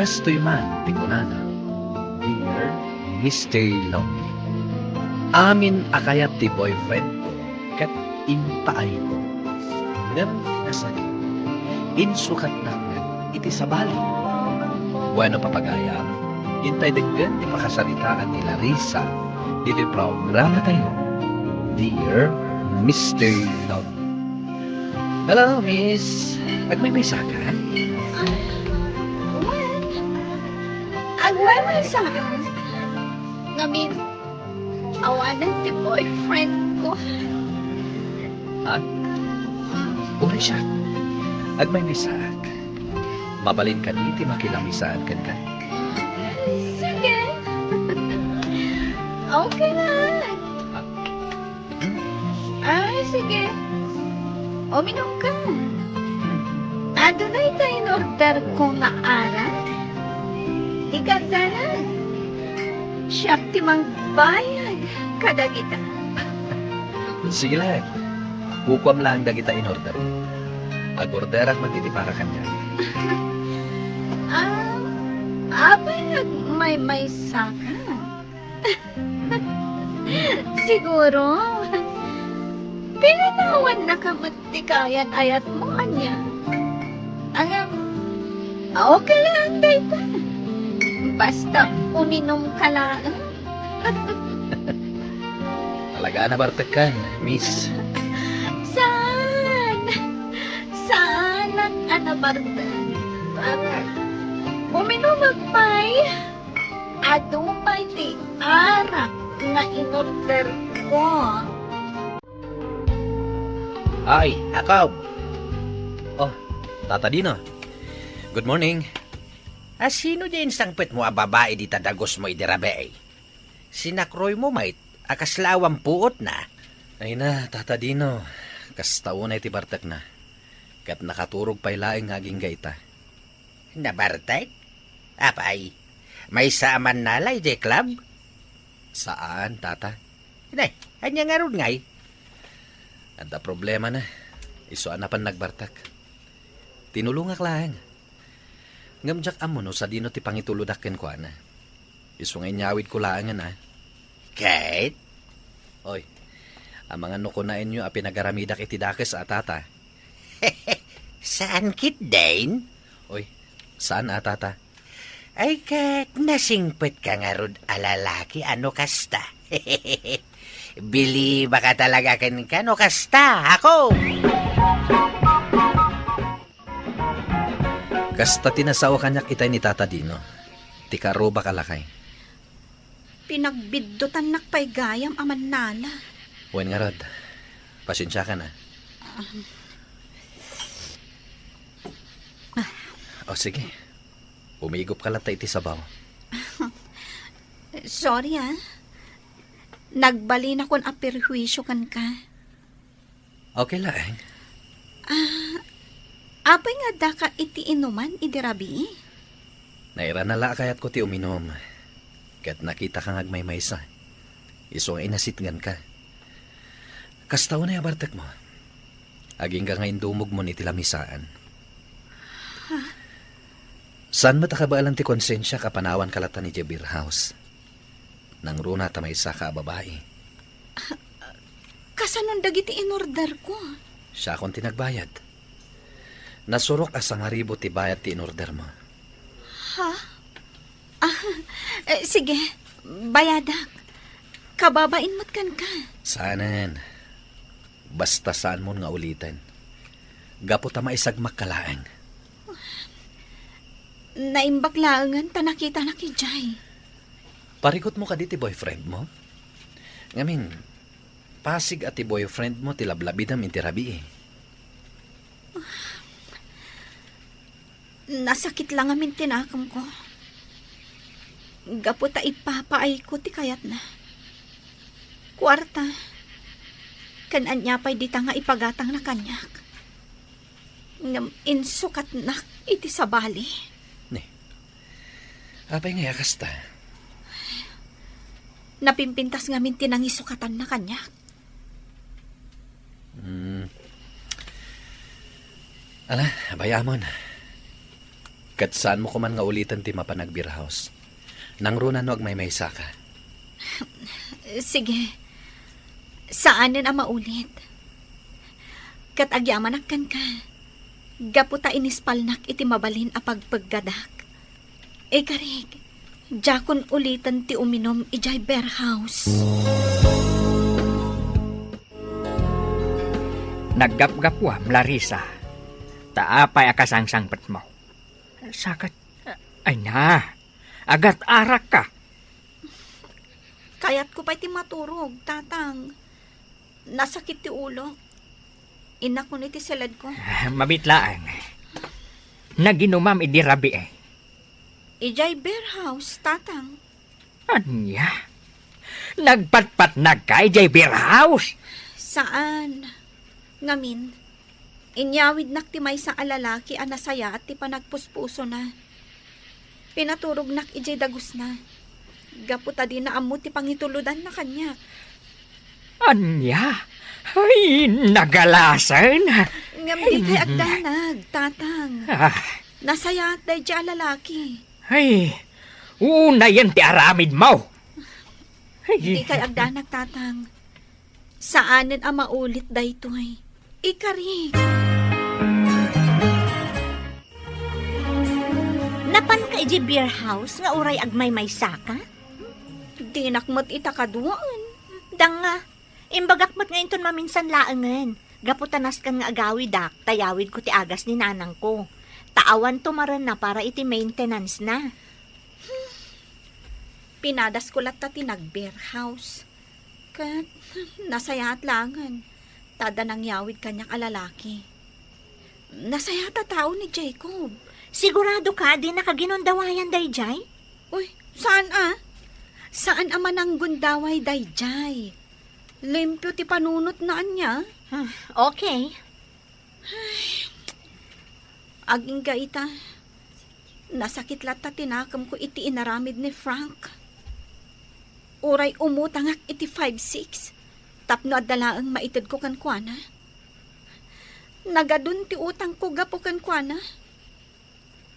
S6: Kastoy man ti kunana. Dear Mr. Lonely. Amin akayat ti boyfriend ko ket impaay ko. Ngem nasan insukat na iti sabali. Bueno papagayam, intay deggan ti pakasaritaan ni Larissa, diti programa tayo, Dear Mr. Lonely. Hello, Miss. Magmimisa ka?
S4: Agwala sa akin. Ngamin, awanan ti boyfriend ko.
S6: Ha? Umay siya. Agmimisa ka. Mabalin ka niti makilamisaan kan ka.
S4: Sige. Okay na. Ay, sige. Uminom ka. Adunay tayo in-order ko nga aral. Iganda na. Siya ti mang bayad kada kita.
S6: Sige lang. Bukwam lang da kita in order. Ag-orderak magtitipara kanya.
S4: Abay, may saka. Siguro, pinanawan na kamatikayan ayat mo kanya. Alam, okay lang, dayta. Basta uminom ka lang.
S6: Talaga na bartekan, Miss.
S4: Saan? Saan ang anabardan? Para uminom magpay. Adumay ti arak nga inorder ko.
S6: Ay, akaw. Oh, Tata Dino. Good morning.
S9: Sino din sangpet mo a babae di tadagos mo idirabe? Sinakroy mo mait, akaslawang puot na.
S6: Ay na, Tata Dino. Kastaon ay tibartak na. Kat nakaturog pa'y laing ngaging gaita.
S9: Nabartek? Apay, may saaman nalay di club?
S6: Saan, Tata?
S9: Nay, anya nga ron ngay.
S6: Ada problema na. Isuan na pan nagbartak. Tinulungak lang. Ngamjak amo no sa dino ti pangituludakken ko ana. Isu nga inyawid ko lang na.
S9: Kate?
S6: Oy, ang mga nukunain nyo a pinagaramidak iti dakes atata.
S9: Saan kit, Dane?
S6: Oy, saan atata?
S9: Ay, Kate, nasingpit ka nga rod alalaki, ano kasta? Bili baka talaga ka no kasta, ako!
S6: Kasta tinasawa kanyak itay ni Tata Dino. Tikaro ba kalakay?
S5: Pinagbiddutan nakpay gayam aman nala.
S6: Wen nga rod, pasensya ka na. O sige, umigop ka lang iti sabaw.
S5: Sorry Nagbali na kon aperhuisyo kan ka.
S6: Okay lang.
S5: Apay nga da ka iti inuman, idirabi.
S6: Naira na la kayat ko ti uminom. Kat nakita kang agmaymaysa. Iso nga inasitgan ka. Kastaw na yabartek mo. Aging ka nga indumog mo ni tilamisaan. Saan matakabaalan ti konsensya kapanawan kalata ni Jebir House? Nang runa ta may isa ka babae.
S5: Kasanon dagiti inorder ko.
S6: Siya akong tinagbayad. Nasurok asang haribo ti bayad ti inorder mo.
S5: Sige, bayadak. Kababain mo't kan ka.
S6: Saanan. Basta saan mo nga ulitin. Gapo ta maisagmak kalaan.
S5: Naimbaklangan ta nakita na kijay.
S6: Parigot mo ka di ti boyfriend mo? Ngamin, pasig at ti boyfriend mo ti lablabidam inti rabi eh.
S5: Nasakit lang amin tinakam ko. Gapo ta ipapaay ko ti kayat na. Kwarta. Kanan pa'y di ta nga ipagatang na kanyak. Ngam insukat na iti sabali.
S6: Apay nga yakas ta.
S5: Napimpintas ngamin tinangisukatan na kanyak.
S6: Ala, bayamon. Kat saan mo kuman nga ulitan ti mapanag-beer house? Nang runa no agmaymaysa ka.
S5: Sige. Saanin ang maulit? Kat agyaman kan ka. Gaputa inispalnak iti mabalin a pagpaggadak. Karig, jakon ulitan ti uminom ijay beer house.
S2: Naggapgapwam, Larissa. Taapay akasangsangpat mo. Sakat, ay na, agat arak ka.
S5: Kayat ko pa'y ti maturog, tatang. Nasakit ti ulo. Inak ko ni ti seled ko.
S2: Mabitlaan. Naginumam idirabi eh.
S5: Ijay beer house, tatang.
S2: Anya? Nagpatpat na ka, ijay beer house?
S5: Saan? Ngamin, inyawid nak ti may sa alalaki a nasaya at ti panagpuspuso na. Pinaturog nak ijay dagus na. Gaputa din na amo ti pangituludan na kanya.
S2: Anya? Ay, nagalasan.
S5: Ngam di kay agdanag, tatang. Nasaya at day di alalaki.
S2: Ay, una yan ti aramid mo.
S5: Di kay agdanag, tatang. Saanin ang maulit daytoy? Ikarig.
S3: Napan ka iji beer house nga uray agmaymaysa ka?
S5: Di nakmat itakaduan.
S3: Danga, imbagakmat nga inton maminsan laangan. Gaputanas kan nga agawid tayawid ko ti agas ni nanang ko. Taawan tumaran na para iti maintenance na.
S5: Pinadas ko lat ti nag-beer house. Kat, nasaya at langan. Tada nang yawid kanyak alalaki. Nasaya ta tao ni Jacob.
S3: Sigurado ka di nakaginundawayan dayjay?
S5: Uy, saan Saan ama nang gundaway dayjay? Limpyo ti panunot na anya.
S3: Okay.
S5: Aging gaita. Nasakit lat ta tinakam ko iti inaramid ni Frank. Uray umutangak iti 5-6. Tapno adalaang maitid ko kan kuana. Nagadun ti utang ko gapo kan kuana.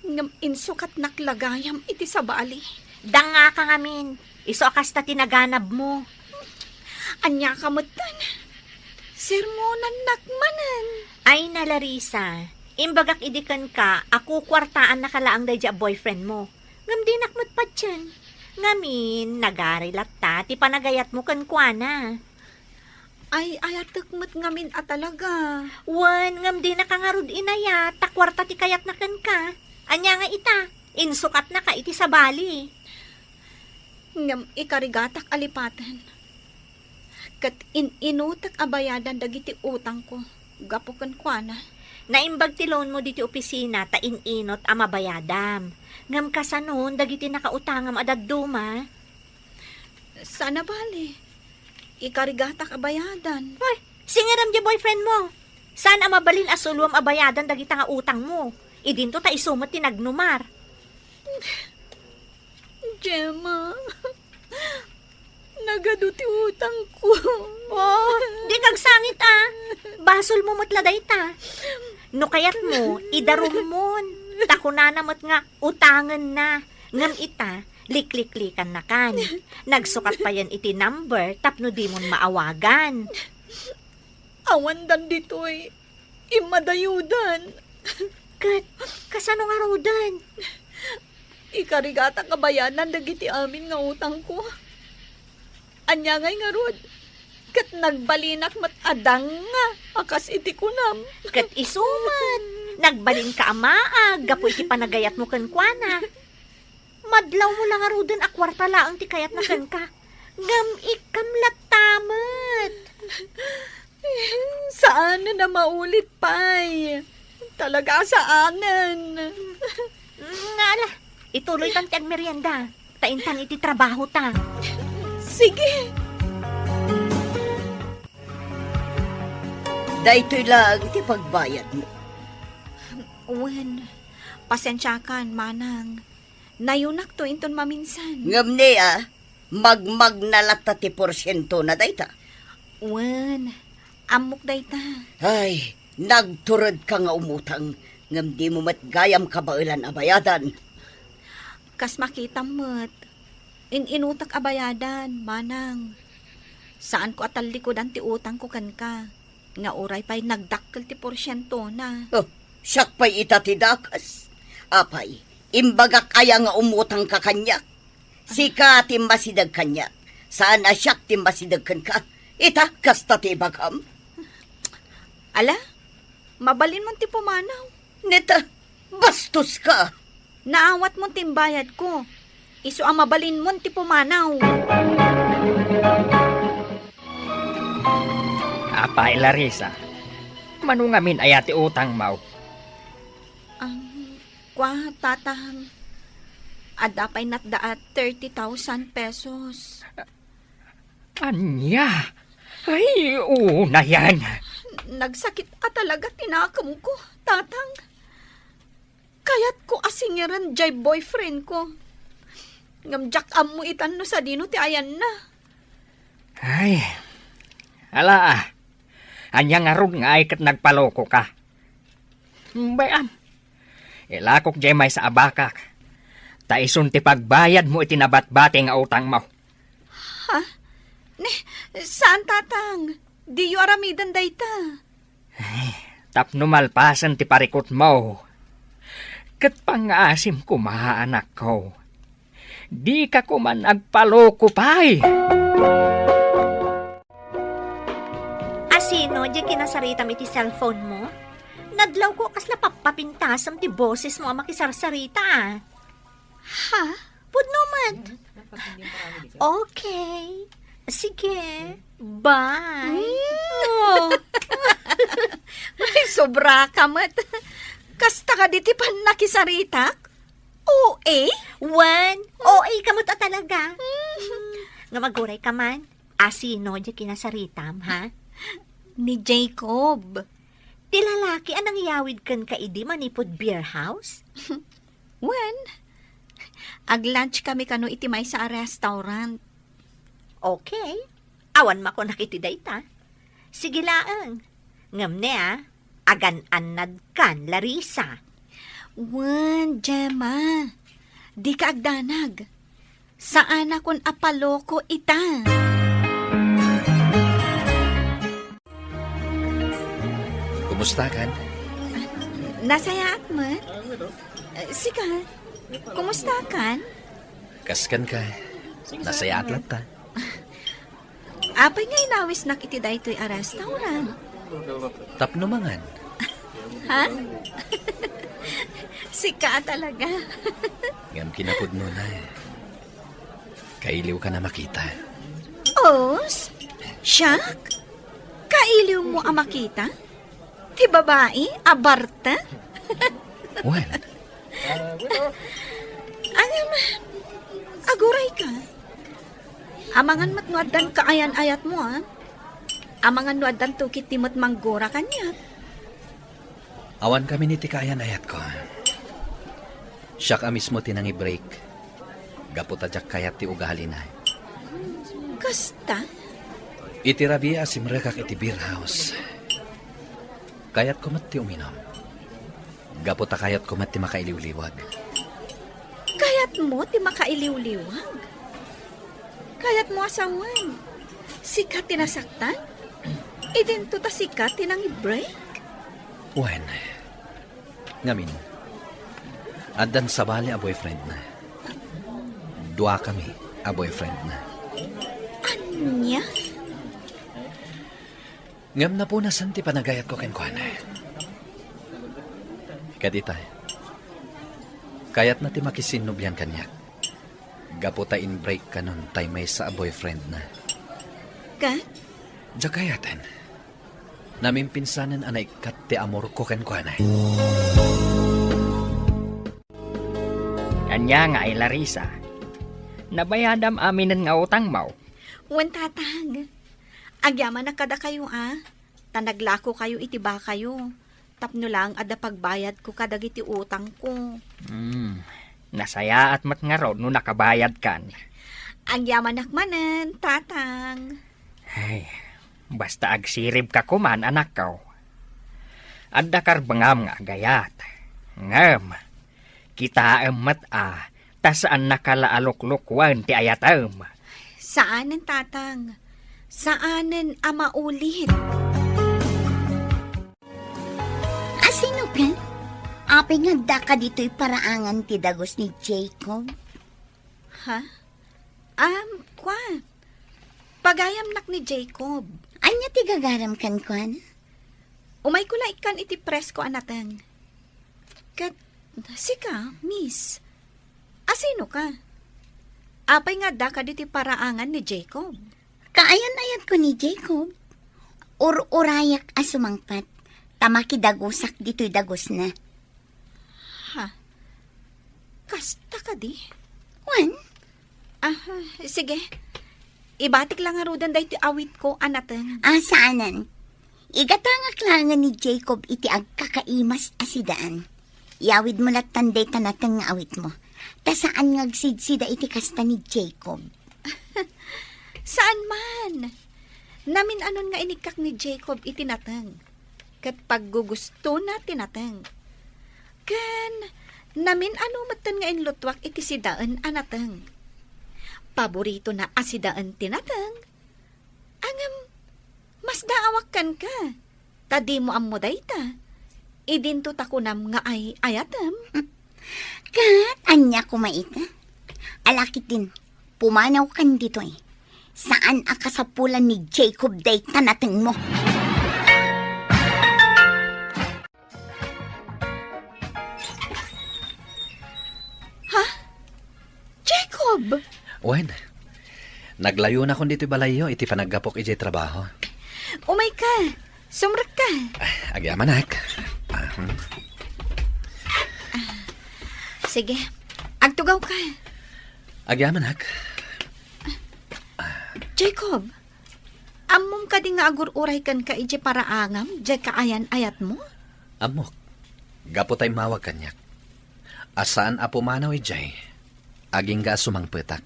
S5: Ngam insukat naklagayam iti sabali.
S3: Danga ka ngamin. Iso akas ta tinaganab mo.
S5: Anya kamutan. Sermonan nakmanan.
S3: Ay na, Larissa. Imbagak idikan ka, ako kwartaan na kalaang dayja boyfriend mo. Ngam di nakmat pa dyan. Ngamin, nagarilat ta, ti panagayat mo kan kuana.
S5: Ay, ayatukmat ngamin talaga.
S3: Wan, ngam di nakangarod inaya, takwarta ti kayat na kan ka. Anya nga ita, insukat na ka iti sa bali.
S5: Ngam ikarigatak alipatan. Kat inutak abayadan dagiti utang ko. Gapukan kwa na.
S3: Naimbag ti loan mo diti opisina, ta ininot amabayadam. Ngam kasanon, dagiti nakautangam adadduma.
S5: Sana bali. Ikarigatak abayadan.
S3: Hoy, singaram di boyfriend mo. Saan amabalin asulwam abayadan dagiti nga utang mo? Idinto ta isumot tinagnumar.
S5: Gemma, nagaduti utang ko.
S3: Oh, di kagsangit Basol mo matladay ta. No kayat mo, idarum mon. Takunanamat nga, utangan na. Ngam ita, liklik-likan na kan. Nagsukat pa yan iti number, tapno di mon maawagan.
S5: Awan dan dito'y imadayudan.
S3: Kasano nga rodan?
S5: Ikarigata kabayanan dagiti amin nga utang ko. Anya ngay nga rod. Kat nagbalinak adang nga. Akas iti kunam.
S3: Kat isuman. Nagbalin ka amaag. Gapo iti panagayat mo kankwana. Madlaw mo lang nga rodan akwarta laang ti kayat na kan ka. Ngam ikam latamat.
S5: Saan na maulit pa'y? Talaga saanan.
S3: Ngala, ituloy tan ti agmerienda. Taintan iti trabaho ta.
S5: Sige.
S10: Daytoy lang ti pagbayad mo.
S5: Wen, pasensyakan, manang. Nayunak to inton maminsan.
S10: Ngam niya, magmag na lata ti porsyento na dayta.
S5: Wen, amok dayta.
S10: Ay, nagturod ka nga umutang. Ngam di mo matgayam kabailan abayadan.
S5: Kas makita mo't. Inutak abayadan, manang. Saan ko atalikodan ti utang ko kan ka. Nga oray pa'y nagdakkel ti porsyento na.
S10: Oh, siyak pa'y itatidakas. Apay, imbaga kaya nga umutang ka kanyak. Sika timbasidag kanyak. Saan na siyak timbasidag kan ka? Ita, kasta ti bagam.
S5: Ala, mabalin mo ti pumanaw.
S10: Neta, bastos ka.
S5: Naawat mo timbayad ko. Iso ang mabalin mo ti pumanaw.
S2: Apay, Larissa. Manungamin ayati utang mau.
S5: Kwa, tatang. Adapay natdaat 30,000 pesos.
S2: Anya? Ay, una yan.
S5: Nagsakit talaga tinakam ko, tatang. Kaya't ko asingiran jay boyfriend ko. Ngamjak mo itan no sa dino ti ayan na.
S2: Ay, ala Anya nga ron nga ay kat nagpaloko ka. Bayan, ilakok jay may sa abakak. Taisun ti pagbayad mo itinabat-bati nga utang mo.
S5: Ha? Saan tatang? Di yu aramidan dayta.
S2: Ay, tapno malpasan ti parikot mo. Kat pangasim ko maanak ko. Di ka kuman agpaloko pa'y.
S3: Asino, di kinasaritam iti cellphone mo? Nadlaw ko kasla papapintasam ti boses mo ang makisarsarita
S5: Ha?
S3: Pudno man. Okay. Sige. Bye.
S5: Oh. Ay, sobra ka mat. Kasta ka diti pan nakisaritak? Oo eh?
S3: Wan, OA ka mo ta talaga. Nga maguray ka man. Asino, di kinasaritam, ha?
S5: Ni Jacob.
S3: Ti lalaki anang yawid kan ka idi manipod beer house?
S5: When? Ag-lunch kami kano iti may sa restaurant.
S3: Okay. Awan mako nakitiday ta. Sige laang. Ngam ne agan-anad kan, Larissa.
S5: Wen, Gemma. Di ka agdanag. Saan akon apaloko ita?
S6: Kumusta kan?
S5: Nasayaat mo? Sika, kumusta kan?
S6: Kaskan ka. Nasaya atlat ta.
S5: Apay nga inawis na kiti daytoy a restaurant.
S6: Tapno mangan.
S5: Ha? Sika talaga.
S6: Ngam kinapod mo na eh. Kailiw ka na makita.
S5: Os? Siyak? Kailiw mo ang makita? Ti babae? Abarta?
S6: Wan,
S5: Aguray ka. Amangan matnuadan kaayan-ayat mo, ha? Amangan nuadan tukit timot manggora kanya.
S6: awan kami ni tikayan ayat ko. Siya ka mismo tinang i-break. Gaputadyak kayat ti ugali na.
S5: Kasta?
S6: Itirabi asim rekak iti beer house. Kayat ko mat ti uminom. Gaputa kayat ko mat ti makailiw-liwag.
S5: Kayat mo ti makailiw-liwag? Kayat mo asawan? Sikat tinasaktan? Idento ta sikat tinang i-break?
S6: Wan, ngamin, adan sa bali a boyfriend na. Dua kami a boyfriend na.
S5: Anya?
S6: Ngam na po nasan ti panagayat ko kenkwana. Kadita, kayat na ti makisinubyan kanyak. Gaputa in break ka nun tay may sa boyfriend na.
S5: Ka?
S6: Diya kayatan. Namin pinsanan anay kat ti amor ko kenkwana.
S2: Kanya nga ay Larissa. Nabayadam aminin nga utang mo.
S5: Wan tatang. Agyaman na kada kayo, Tanaglako kayo, itiba kayo. Tapno lang ada pagbayad ko kadag iti utang ko.
S2: Nasaya at matngarod no nakabayad kan.
S5: Agyaman nakmanan, tatang.
S2: Ay, basta agsirib ka kuman, anak ko. Adda karbangam nga gayat. Ngam, kita emat tasaan nakalaalok-lukwan ti ayatam.
S5: Saanen, tatang? Saanen ama ulit?
S4: Asino ka? Apay nga da ka dito'y paraangan ti dagos ni Jacob.
S5: Ha? Kwa? Pagayam nak ni Jacob.
S4: Anya ti gagaram kan kwan?
S5: Umay ko la ikan iti press ko anatang. Kat, sika, miss. Asino ka? Apay nga da ka diti paraangan ni Jacob.
S4: Kaayan-ayat ko ni Jacob. Urayak asumangpat. Tamaki dagusak dito'y dagos na.
S5: Ha? Kasta ka di?
S4: Wan?
S5: Sige. Ibatik lang nga rudan dahi ti awit ko, anatan.
S4: Saanan? Igatangak lang nga ni Jacob iti agkakaimas asidaan. Iawid mo lat tanday tanatang nga awit mo. Ta saan ngagsidsida iti kasta ni Jacob?
S5: Saan man? Namin anon nga inikak ni Jacob itinatang. Kat paggugusto na tinatang. Kan, namin ano matan nga inlutwak iti sidaan anatang. Paborito na asidaan tinatang. Angam, mas daawak kan ka. Tadi mo ammo dayta. Idinto takunam nga ay ayatam.
S4: Kat, anya kumaita? Alakit din, pumanaw kan dito eh. Saan akasapulan ni Jacob day tanateng mo?
S5: Ha? Jacob!
S6: Wan, naglayo na kung dito'y balayo iti panaggapok iti trabaho.
S5: Umay ka! Sumrak ka!
S6: Agyamanak.
S5: Sige, agtugaw ka.
S6: Agyamanak.
S5: Jacob, amom ka di nga agur-uray kan ka ije paraangam, di kaayan ayat mo?
S6: Amok, gapotay mawag kanyak. Asaan apumanaw ijay, aging ga sumangpetak.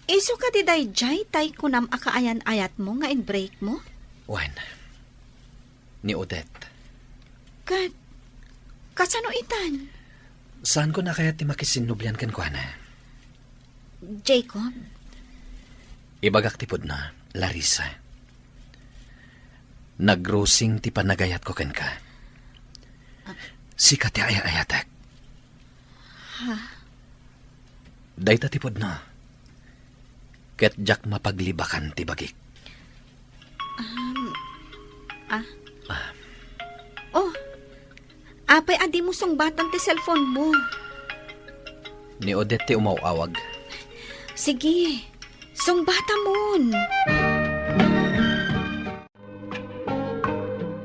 S5: Iso ka di day jay, tay kunam akaayan ayat mo nga in break mo?
S6: Wan, ni Odette.
S5: Kat, kasano itan?
S6: Saan ko na kaya ti makisinubyan kan ko na?
S5: Jacob?
S6: Ibagak tipod na, Larissa. Nagrosing ti panagayat ko ken ka. Sika ti ayayatek. Dayta tipod na. Ket jak mapaglibakan ti bagik.
S5: Oh, apay adi mo sungbatan ti cellphone mo.
S6: Ni Odette ti umawawag.
S5: Sige, sungbata mon.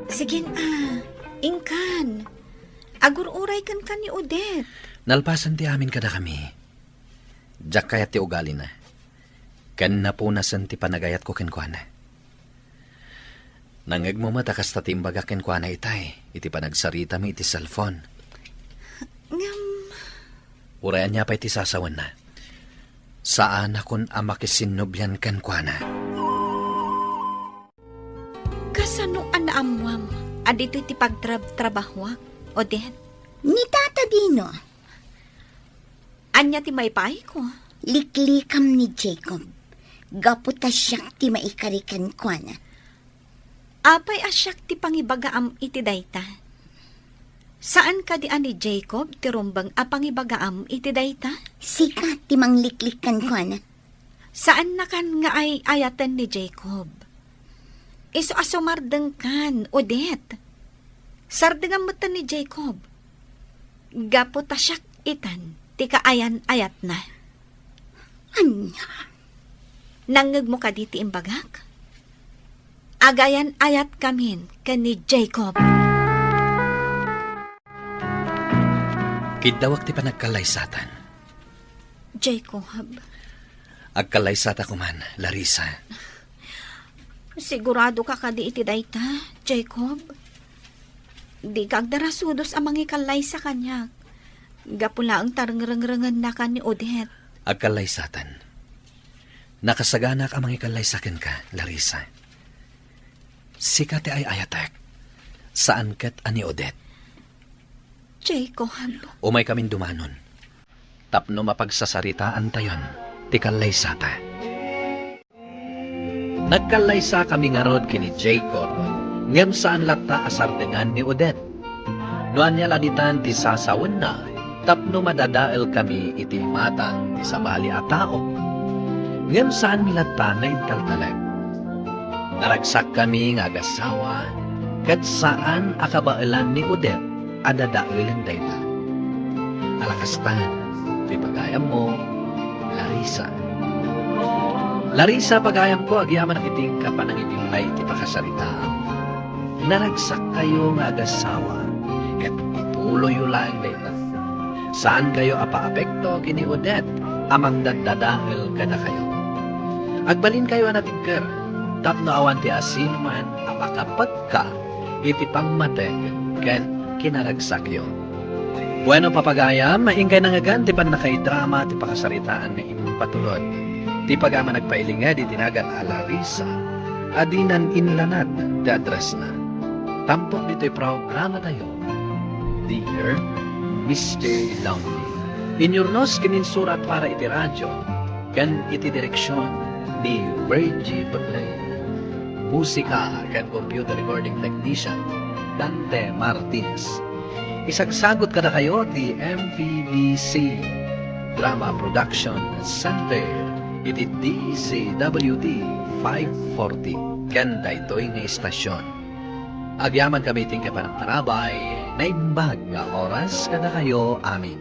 S5: Sige na, ingkan. Agur-uray kan ni Odette.
S6: Nalpasan ti amin kada kami. Jak kayat ti ugali na. Kan napunasan ti panagayat ko kenkwana. Nangag mo matakas ta ti imbaga kenkwana itay. Iti panagsarita mi iti cellphone. Urayan niya pa iti sasawan na. Saan akon amakisinubyan kenkwana.
S5: Kasano anaamwam? Adito iti pagtrabahwak, Odette?
S4: Ni Tata Dino,
S5: Anya ti maypay ko.
S4: liklikam ni Jacob. Gaputa siyak ti maikarikan kwa na.
S5: Apay asyak ti pangibagaam iti dayta. Saan ka di ani Jacob ti rumbang a pangibagaam iti dayta?
S4: Sika ti mangliklikan kwa na.
S5: Saan na kan nga ay ayatan ni Jacob? Iso asumardeng kan, Odette. Sardengan mata ni Jacob. Gapo tasyak itan, ti kaayan ayat na.
S4: Anya?
S5: Nangag mo ka diti imbagak? Agayan ayat kamin kan ni Jacob.
S6: Kidawak ti panagkalaysatan.
S5: Jacob,
S6: Agkalaysata ko man, Larissa.
S5: sigurado ka kadi iti dayta, Jacob? Di kag darasudos amang ikalay sa kanya. Gapula ang tarngrangrangan na ka ni Odette.
S6: Agkalaysatan. Nakasaganak amang ikalaysakin ka, Larissa. Sika ti ay ayatek. Saan ket ani Odette?
S5: Jacob,
S6: Umay kamin dumanon. Tapno mapagsasaritaan tayon, ti kalaysata. Nagkalaysa kami nga rod kini Jacob, ngem saan latta asardengan ni Odette. Noan niya laditan ti sasawen na, tapno madadael kami iti matang ti sabali a tao. Ngem saan milatta na intaltalag. Naragsak kami nga agasawa, kat saan akabaelan ni Odette adadaelan dayta. Alakastan, ti pagayam mo, Larissa. Larissa, pagayam ko, agyaman ang iting kapanangibimay ti pakasarita. Naragsak kayo nga agasawa, ket ituloy yu lang dayta. Saan kayo apa-apekto kini Odette, amang dadadahel kada kayo. Agbalin kayo anatigker, tapno awan ti asin man, apakapat ka, iti pangmate, ken kinaragsak yo. Bueno, papagayam, maingkay nangagan, ti pan nakaidrama, ti pakasaritaan na impatulod. Ti pagama nagpailinga, di tinagan a Larissa, adinan inlanad, ti address na. Tampok dito'y programa tayo, Dear Mr. Lonely. Inyurnos kininsurat para iti radyo, kan iti direksyon ni Virgie Butley. Musika kan computer recording technician, Dante Martinez. Isagsagot kada kayo ti MPBC Drama Production Center iti DCWD 540 kanda ito'y nga istasyon. Agyaman kami ting kapanagtarabay na imbag nga oras kada kayo amin.